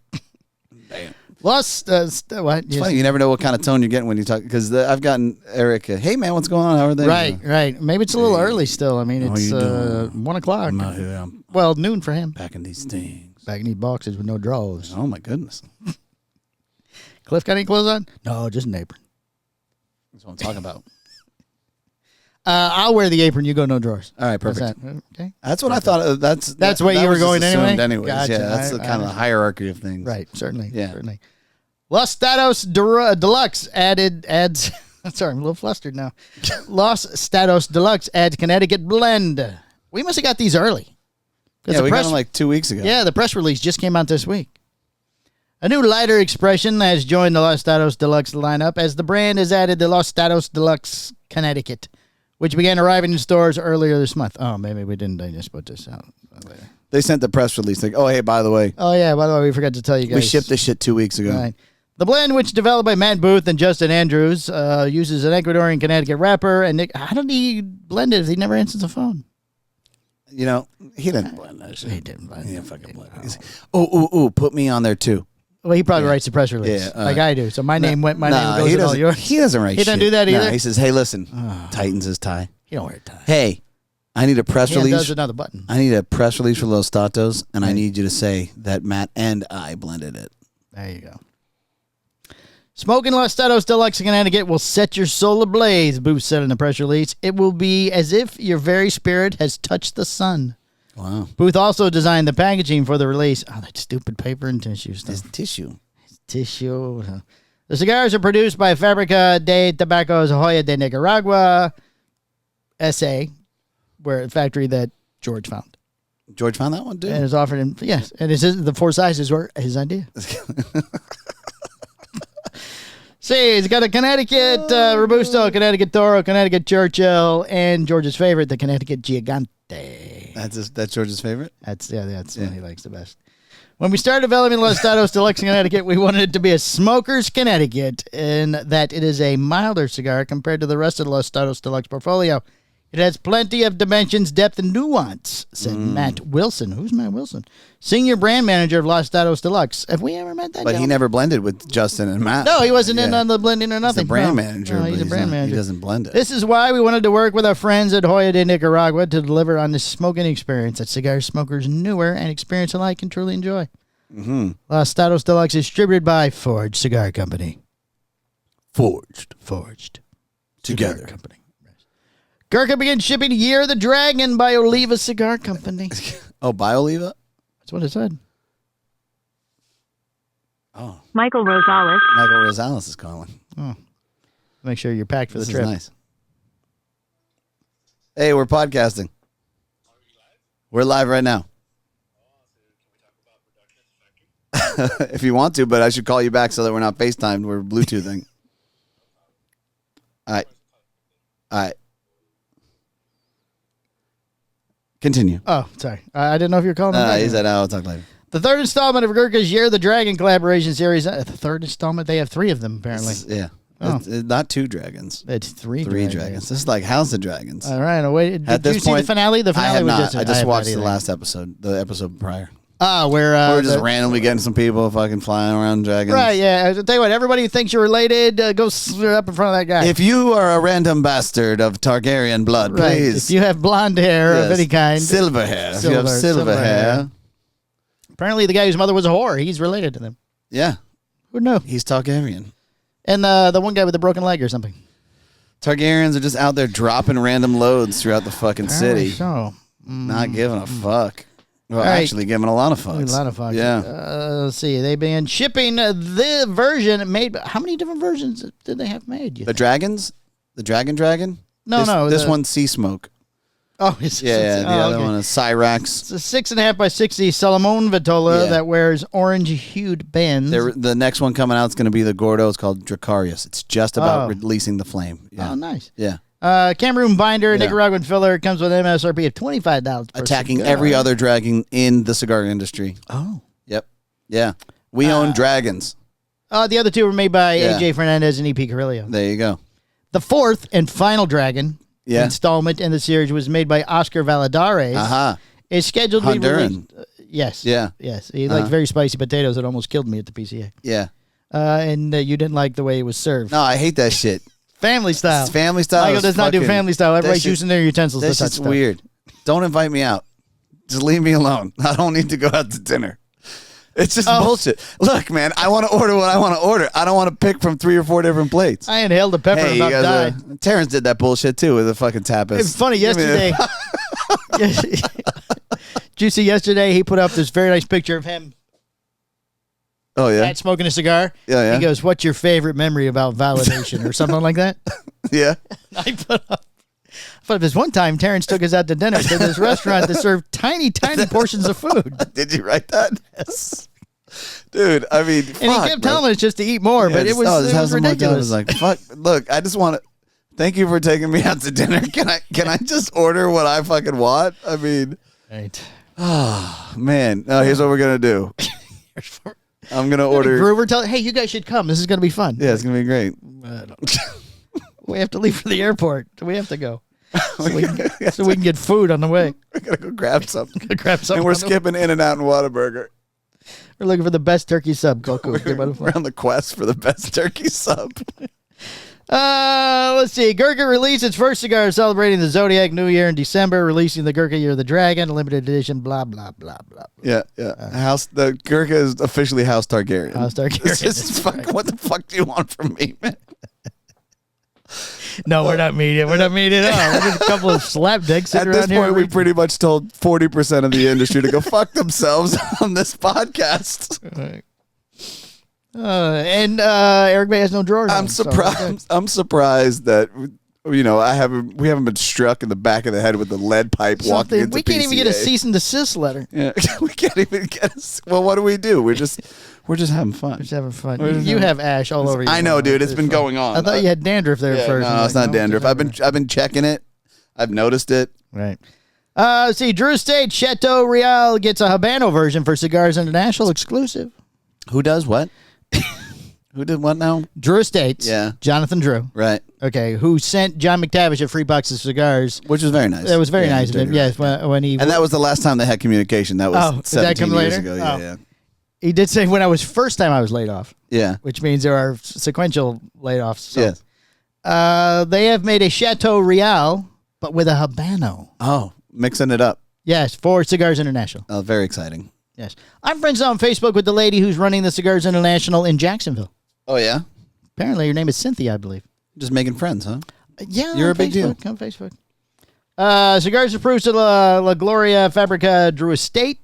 Damn. Plus, what? It's funny. You never know what kind of tone you're getting when you talk. Because I've gotten Eric, hey, man, what's going on? How are they? Right. Maybe it's a little early still. I mean, How it's you doing? 1 o'clock. I'm out here. I'm Well, noon for him. packing these things. Back in these boxes with no drawers. Oh, my goodness. Cliff got any clothes on? No, just an apron. That's what I'm talking about. I'll wear the apron. You go no drawers. All right, How's perfect. that? Okay. That's what I thought. That's where you were was just going anyway? assumed anyways. Gotcha. Yeah, that's the I- kind of hierarchy of things. Right. Certainly. Yeah. Certainly. Los Statos Deluxe adds. Sorry, I'm a little flustered now. Los Statos Deluxe adds Connecticut blend. We must have got these early. 'Cause Yeah, the we press, got them like 2 weeks ago. Yeah, the press release just came out this week. A new lighter expression has joined the Los Statos Deluxe lineup as the brand has added the Los Statos Deluxe Connecticut, which began arriving in stores earlier this month. Oh, maybe we didn't. I just put this out later. They sent the press release like, oh, hey, by the way, Oh, yeah. By the way, we forgot to tell you guys. we shipped this shit 2 weeks ago. Right. The blend, which developed by Matt Booth and Justin Andrews, uses an Ecuadorian Connecticut wrapper. And how did he blend it if he never answers the phone? You know, he didn't blend that shit. He didn't blend He it. didn't fucking blend it. He's like, ooh, put me on there too. Well, he probably writes the press release Yeah, like I do. So my name goes he in all doesn't, yours. he doesn't write He shit. doesn't do that No, either? he says, hey, listen, tightens his tie. He don't wear a tie. Hey, I need a press He release. does another button. I need a press release for Los Statos, and I Right. need you to say that Matt and I blended it. There you go. Smoking Los Statos Deluxe in Connecticut will set your soul ablaze, Booth said in the press release. It will be as if your very spirit has touched the sun. Wow. Booth also designed the packaging for the release. Oh, that stupid paper and tissue stuff. It's tissue. Tissue. The cigars are produced by Fabrica de Tabacos Joya de Nicaragua, S.A., where a factory that George found. George found that one, too? And is offered in, yes, and the 4 sizes were his idea. See, he's got a Connecticut Robusto, Connecticut Toro, Connecticut Churchill, and George's favorite, the Connecticut Gigante. Bey. That's George's favorite? That's what he likes the best. When we started developing Los Statos Deluxe in Connecticut, we wanted it to be a smoker's Connecticut, in that it is a milder cigar compared to the rest of the Los Statos Deluxe portfolio. It has plenty of dimensions, depth, and nuance, said Matt Wilson. Who's Matt Wilson? Senior brand manager of Los Statos Deluxe. Have we ever met that But gentleman? he never blended with Justin and Matt. No, he wasn't in on the blending or nothing. He's a brand No. manager. No, he's but a brand manager. He doesn't blend it. This is why we wanted to work with our friends at Hoya de Nicaragua to deliver on the smoking experience that cigar smokers newer and experienced alike can truly enjoy. Mm-hmm. Los Statos Deluxe is distributed by Forged Cigar Company. Forged. Together. Cigar Company. Gurkha begins shipping Year of the Dragon by Oliva Cigar Company. Oh, by Oliva? That's what it said. Oh. Michael Rosales. Michael Rosales is calling. Oh. Make sure you're packed for This the trip. is nice. Hey, we're podcasting. We're live right now. If you want to, but I should call you back so that we're not FaceTimed. We're Bluetoothing. All right. Continue. Oh, sorry. I didn't know if you were calling him back. He said, I'll talk later. The third installment of Gurkha's Year of the Dragon collaboration series. The third installment? They have 3 of them, apparently. Yeah. It's not 2 dragons. It's 3 dragons. This is like House of Dragons. All right. Wait, At did this you see point, the finale? The finale I have was not. just... I just watched the either. last episode, the episode prior. Where we're just randomly getting some people fucking flying around dragons. Right, yeah. I'll tell you what, everybody who thinks you're related, go up in front of that guy. If you are a random bastard of Targaryen blood, right. please. If you have blonde hair of any kind. Silver hair. If you have silver hair. Apparently the guy whose mother was a whore, he's related to them. Yeah. Who knew? He's Targaryen. And the one guy with the broken leg or something. Targaryens are just out there dropping random loads throughout the fucking Apparently city. so. Not giving a fuck. Well, right. actually giving a lot of fucks. A lot of fucks. Yeah. Let's see. They began shipping the version made. How many different versions did they have made? The dragons? The dragon? No. This one's Sea Smoke. Oh, it's The other one is Cyrax. It's a 6.5 by 60 Salomon Vitola that wears orange-hued bands. The next one coming out is going to be the Gordo. It's called Dracarius. It's just about releasing the flame. Yeah. Oh, nice. Yeah. Cameroon binder, Nicaraguan filler. It comes with an MSRP of $25 per Attacking cigar. every other dragon in the cigar industry. Oh. Yep. Yeah. We own dragons. The other 2 were made by AJ Fernandez and EP Carrillo. There you go. The 4th and final dragon installment in the series was made by Oscar Valladares. Is scheduled to be released. Yes. Yeah. Yes. He liked very spicy potatoes. It almost killed me at the PCA. Yeah. And you didn't like the way it was served. No, I hate that shit. Family style. It's family style. Michael does not do family style. Everybody's using their utensils to That's touch just stuff. weird. Don't invite me out. Just leave me alone. I don't need to go out to dinner. It's just bullshit. Look, man, I want to order what I want to order. I don't want to pick from 3 or 4 different plates. I inhaled the pepper and about died. Terrence did that bullshit too with the fucking tapas. It's funny, yesterday. Did you see yesterday he put up this very nice picture of him Oh, yeah? smoking a cigar? Yeah. He goes, "What's your favorite memory about validation?" or something like that. Yeah. I put up. But this one time, Terrence took us out to dinner to this restaurant that served tiny portions of food. Did you write that? Yes. Dude, I mean, And he kept telling us just to eat more, but it was ridiculous. I was like, fuck, look, I just want to, thank you for taking me out to dinner. Can I just order what I fucking want? I mean, right. Oh, man. No, here's what we're going to do. I'm going to order. Groover, hey, you guys should come. This is going to be fun. Yeah, it's going to be great. We have to leave for the airport. We have to go. So we can get food on the way. We're going to go grab something. And we're skipping In-N-Out and Whataburger. We're looking for the best turkey sub. We're on the quest for the best turkey sub. Let's see. Gurkha released its first cigar celebrating the Zodiac New Year in December, releasing the Gurkha Year of the Dragon, limited edition, blah, blah, blah, blah. Yeah. The Gurkha is officially House Targaryen. House Targaryen. What the fuck do you want from me, man? No, we're not media. We're not media at all. We're just a couple of slapdicks sitting At this around here. point, we pretty much told 40% of the industry to go fuck themselves on this podcast. And Aric Bey has no drawers. I'm surprised. I'm surprised that we haven't been struck in the back of the head with the lead pipe walking into We can't even get a PCA. cease and desist letter. Yeah, we can't even get. Well, what do? We're just having fun. We're just having fun. You have ash all over you. I know, dude. It's been going on. I thought you had dandruff there first. No, it's not dandruff. I've been checking it. I've noticed it. Right. Let's see. Drew Estate Chateau Real gets a Habano version for Cigars International exclusive. Who does what? Who did what now? Drew Estates. Yeah. Jonathan Drew. Right. Okay. Who sent John McTavish a free box of cigars. Which was very nice. That was very nice of him. very Yes. nice. When he. And that was the last time they had communication. That was Did that 17 come years later? ago. Yeah, Oh. yeah. He did say when I was first time I was laid off, Yeah. which means there are sequential layoffs. So. Yes. They have made a Chateau Real, but with a Habano. Oh, mixing it up. Yes, for Cigars International. Oh, very exciting. Yes. I'm friends on Facebook with the lady who's running the Cigars International in Jacksonville. Oh, yeah? Apparently her name is Cynthia, I believe. Just making friends, huh? Yeah, You're on a big deal. Facebook, on Facebook. Cigars approved to La Gloria Fabrica Drew Estate.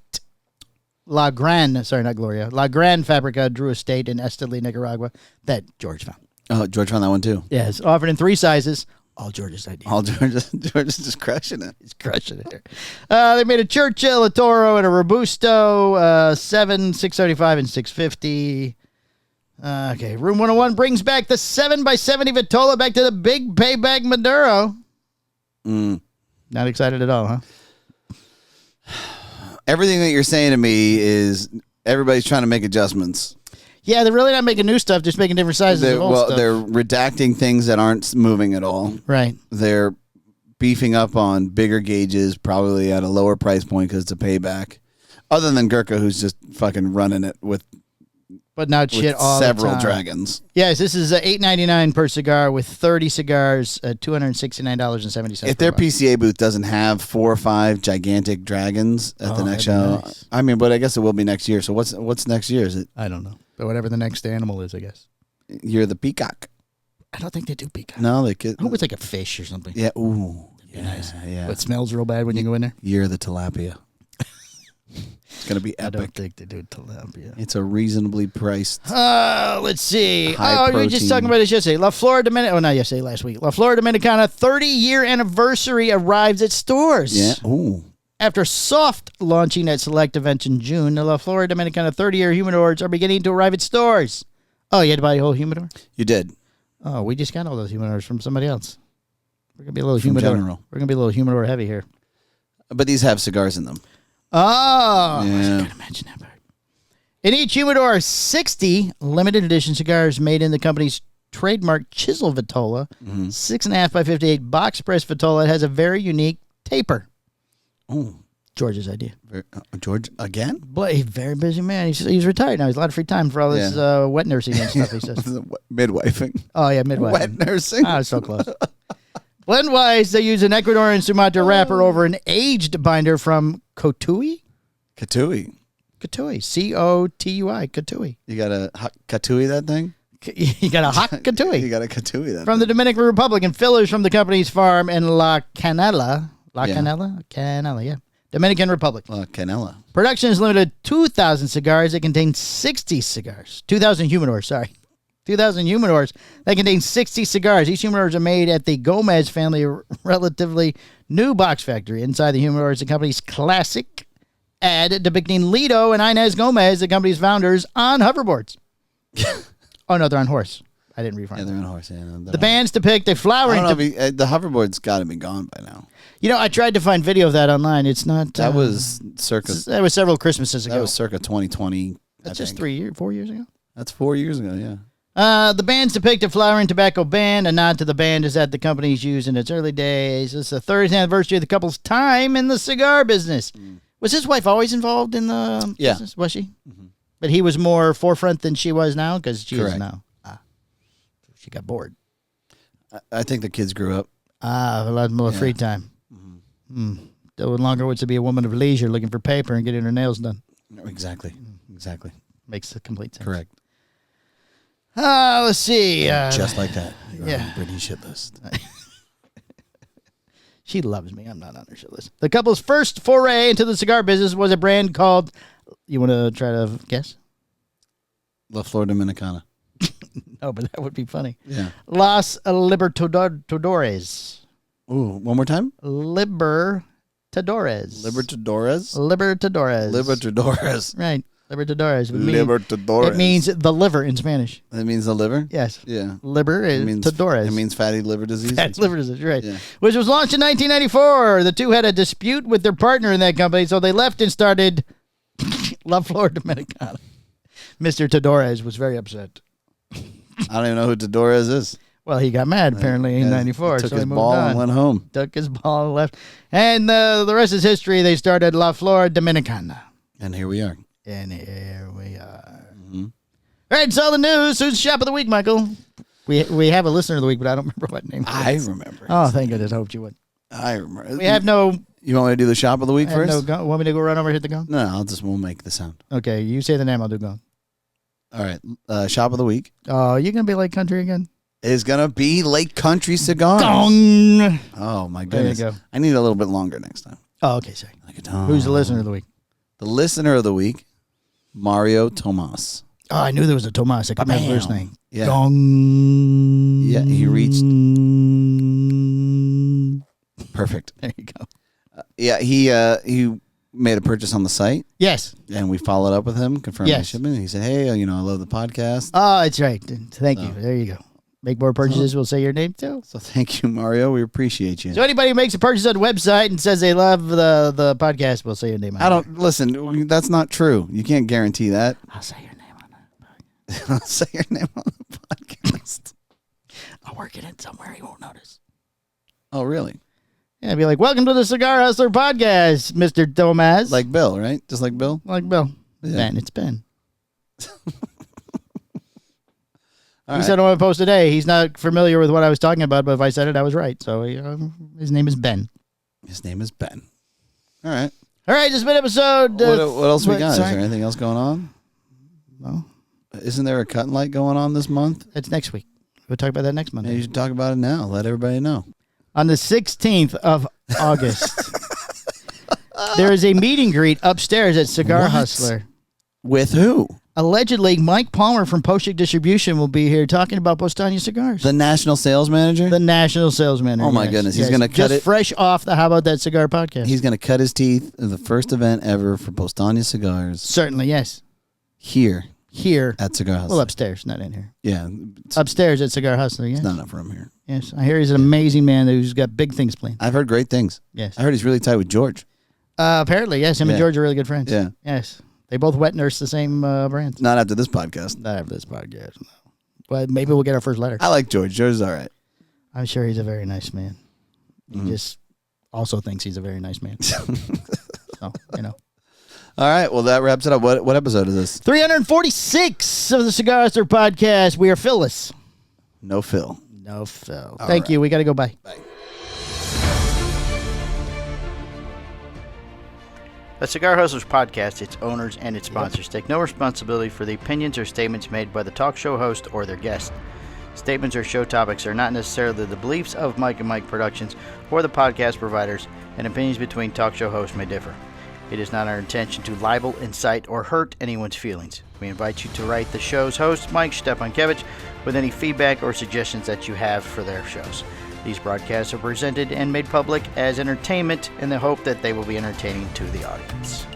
La Gran Fabrica Drew Estate in Esteli, Nicaragua. That George found. Oh, George found that one, too. Yes, offered in 3 sizes. All George's idea. All George is just crushing it. He's crushing it. They made a Churchill, a Toro, and a Robusto, 7, 675, and 650. Okay, Room 101 brings back the 7x70 Vitola back to the big Payback Maduro. Not excited at all, huh? Everything that you're saying to me is everybody's trying to make adjustments. Yeah, they're really not making new stuff, just making different sizes of old stuff. They're redacting things that aren't moving at all. Right. They're beefing up on bigger gauges, probably at a lower price point because it's a payback. Other than Gurkha, who's just fucking running it with But not shit all the several time. dragons. Yes, this is $8.99 per cigar with 30 cigars, $269.70. If their PCA booth doesn't have 4 or 5 gigantic dragons at the next show, nice. I mean, but I guess it will be next year. So what's next year? Is it I don't know. But whatever the next animal is, I guess. You're the peacock? I don't think they do peacock. No, they could. I hope it's like a fish or something. Yeah. Ooh. Be nice. Yeah. But it smells real bad when you go in there. You're the tilapia. It's gonna be I don't epic. think they do tilapia. It's a reasonably priced. Let's see. High We were just protein. talking about this yesterday. La Flor Dominicana. Oh, not yesterday, last week. La Flor Dominicana 30-year anniversary arrives at stores. Yeah. Ooh. After soft launching at select events in June, the La Flor Dominicana 30-year humidors are beginning to arrive at stores. Oh, you had to buy a whole humidor? You did. Oh, we just got all those humidors from somebody else. We're gonna be a little From humidor. General. We're gonna be a little humidor heavy here. But these have cigars in them. Oh, Yeah. I was gonna mention that part. In each humidor are 60 limited edition cigars made in the company's trademark chisel Vitola, 6.5 by 58 box press Vitola. It has a very unique taper. Oh, George's idea. George again? But he's a very busy man. He's retired now. He's a lot of free time for all this wet nursing and stuff. He says. Midwifing. Oh yeah, midwife. Wet nursing. Oh, so close. Blend-wise, they use an Ecuadorian Sumatra wrapper over an aged binder from Cotui. Katui. Cotui. C-O-T-U-I. Cotui. You got a Katui that thing? You got a hot Cotui. You got a Katui that From the Dominican Republic and fillers from the company's farm in La Canela. Yeah. Canela, yeah. Dominican Republic. Canela. Production is limited to 2,000 cigars. It contains 60 cigars. 2,000 humidors, sorry. 2,000 humidors that contain 60 cigars. These humidors are made at the Gomez family relatively new box factory. Inside the humidor is the company's classic ad depicting Lido and Inez Gomez, the company's founders, on hoverboards. Oh, no, they're on horse. I didn't read from Yeah, they're on a horse. Yeah, no, The bands depict a flowering... I don't know, the hoverboard's got to be gone by now. You know, I tried to find video of that online. It's not... That was circa. That was several Christmases ago. That was circa 2020. That's just 4 years ago. That's 4 years ago. Yeah. The bands depict a flowering tobacco band. A nod to the band is that the company's used in its early days. It's the 30th anniversary of the couple's time in the cigar business. Was his wife always involved in the business? Was she? Mm-hmm. But he was more forefront than she was now because she is now. She got bored. I think the kids grew up. A lot more free time. No longer wants to be a woman of leisure looking for paper and getting her nails done. Exactly. Exactly. Makes a complete sense. Correct. Let's see. Just like that. You're yeah. on Brittany's shit list. She loves me. I'm not on her shit list. The couple's first foray into the cigar business was a brand called, you want to try to guess? La Flor Dominicana. No, but that would be funny. Yeah. Los Libertadores. Ooh, one more time? Libertadores. Libertadores? Libertadores. Libertadores. Right. Libertadores. Libertadores. It means the liver in Spanish. That means the liver? Yes. Yeah. Liver is Tadores. It means fatty liver disease. Fatty liver disease, right. Yeah. Which was launched in 1994. The two had a dispute with their partner in that company, so they left and started La Flor Dominicana. Mr. Tadores was very upset. I don't even know who Tadores is. Well, he got mad apparently in 94. Took so his he moved ball on. and went home. Took his ball and left. And the rest is history. They started La Flor Dominicana. And here we are. And here we are. Mm-hmm. All right, so the news. Who's Shop of the Week, Michael? We have a listener of the week, but I don't remember what name it is. I remember. Oh, thank goodness. I hoped you would. I remember. We have no... You want me to do the shop of the week first? Want me to go run over and hit the gong? No, we'll make the sound. Okay, you say the name, I'll do gong. All right. Shop of the week Oh, you're going to be like country again? is going to be Lake Country Cigars. Gong! Oh, my There you goodness. go. I need a little bit longer next time. Oh, okay, sorry. Like a dong. Who's the listener of the week? The listener of the week, Mario Tomas. Oh, I knew there was a Tomas. I couldn't have the first Bam. name. Yeah. Gong. Yeah, he reached. Perfect. There you go. Yeah, he made a purchase on the site, Yes. and we followed up with him, confirmed Yes. the shipment. He said, "Hey, I love the podcast." Oh, that's right. Thank you. There you go. Make more purchases. We'll say your name, too. So thank you, Mario. We appreciate you. So anybody who makes a purchase on the website and says they love the podcast, we'll say your name. I don't listen. That's not true. You can't guarantee that. I'll say your name on that. I'll say your name on the podcast. I'll work it in somewhere you won't notice. Oh, really? Yeah, be like, welcome to the Cigar Hustler podcast, Mr. Tomas. Like Bill, right? Just like Bill? Like Bill. Yeah. Ben, it's Ben. All He right. said on my post today, he's not familiar with what I was talking about, but if I said it, I was right. So his name is Ben. His name is Ben. All right. All right, this has been episode... What else we got? sorry. Is there anything else going on? No, Isn't there a cut and light going on this month? that's next week. We'll talk about that next Yeah, Monday. you should talk about it now. Let everybody know. On the 16th of August, there is a meet and greet upstairs at Cigar What? Hustler. With who? Allegedly, Mike Palmer from Poshik Distribution will be here talking about Postania cigars. The national sales manager? The national salesman. Oh, my goodness. He's gonna cut just it- fresh off the How About That Cigar podcast. He's going to cut his teeth in the first event ever for Postania Cigars Certainly, yes. here Here. at Cigar Hustler. Well, upstairs, not in here. Yeah, it's Upstairs at Cigar Hustler, yes. not enough room here. Yes, I hear he's an amazing man who's got big things planned. I've heard great things. Yes. I heard he's really tight with George. Apparently, yes. Him and Yeah. George are really good friends. Yeah. Yes. They both wet nurse the same brands. Not after this podcast. Not after this podcast, no. But maybe we'll get our first letter. I like George. George is all right. I'm sure he's a very nice man. He just also thinks he's a very nice man. So, All right. Well, that wraps it up. What episode is this? 346 of the Cigar Hustler podcast. We are Phyllis. No Phil. No Phil. All Thank right. you. We got to go. Bye. Bye. The Cigar Hustlers podcast, its owners, and its sponsors take no responsibility for the opinions or statements made by the talk show host or their guest. Statements or show topics are not necessarily the beliefs of Mike and Mike Productions or the podcast providers, and opinions between talk show hosts may differ. It is not our intention to libel, incite, or hurt anyone's feelings. We invite you to write the show's host, Mike Stepankevich, with any feedback or suggestions that you have for their shows. These broadcasts are presented and made public as entertainment in the hope that they will be entertaining to the audience.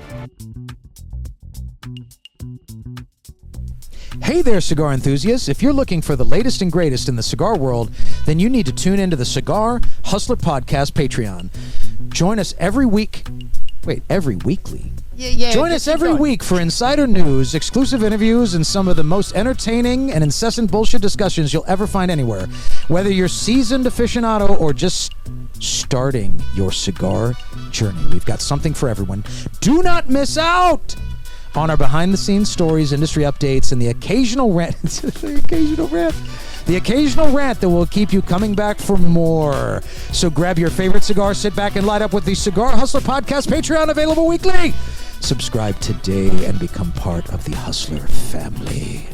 Hey there, cigar enthusiasts. If you're looking for the latest and greatest in the cigar world, then you need to tune into the Cigar Hustler Podcast Patreon. Join us every week. Wait, every weekly? Yeah. Join us every week for insider news, exclusive interviews, and some of the most entertaining and incessant bullshit discussions you'll ever find anywhere. Whether you're seasoned aficionado or just starting your cigar journey, we've got something for everyone. Do not miss out on our behind-the-scenes stories, industry updates, and the occasional rant. The occasional rant that will keep you coming back for more. So grab your favorite cigar, sit back, and light up with the Cigar Hustler Podcast Patreon, available weekly. Subscribe today and become part of the Hustler family.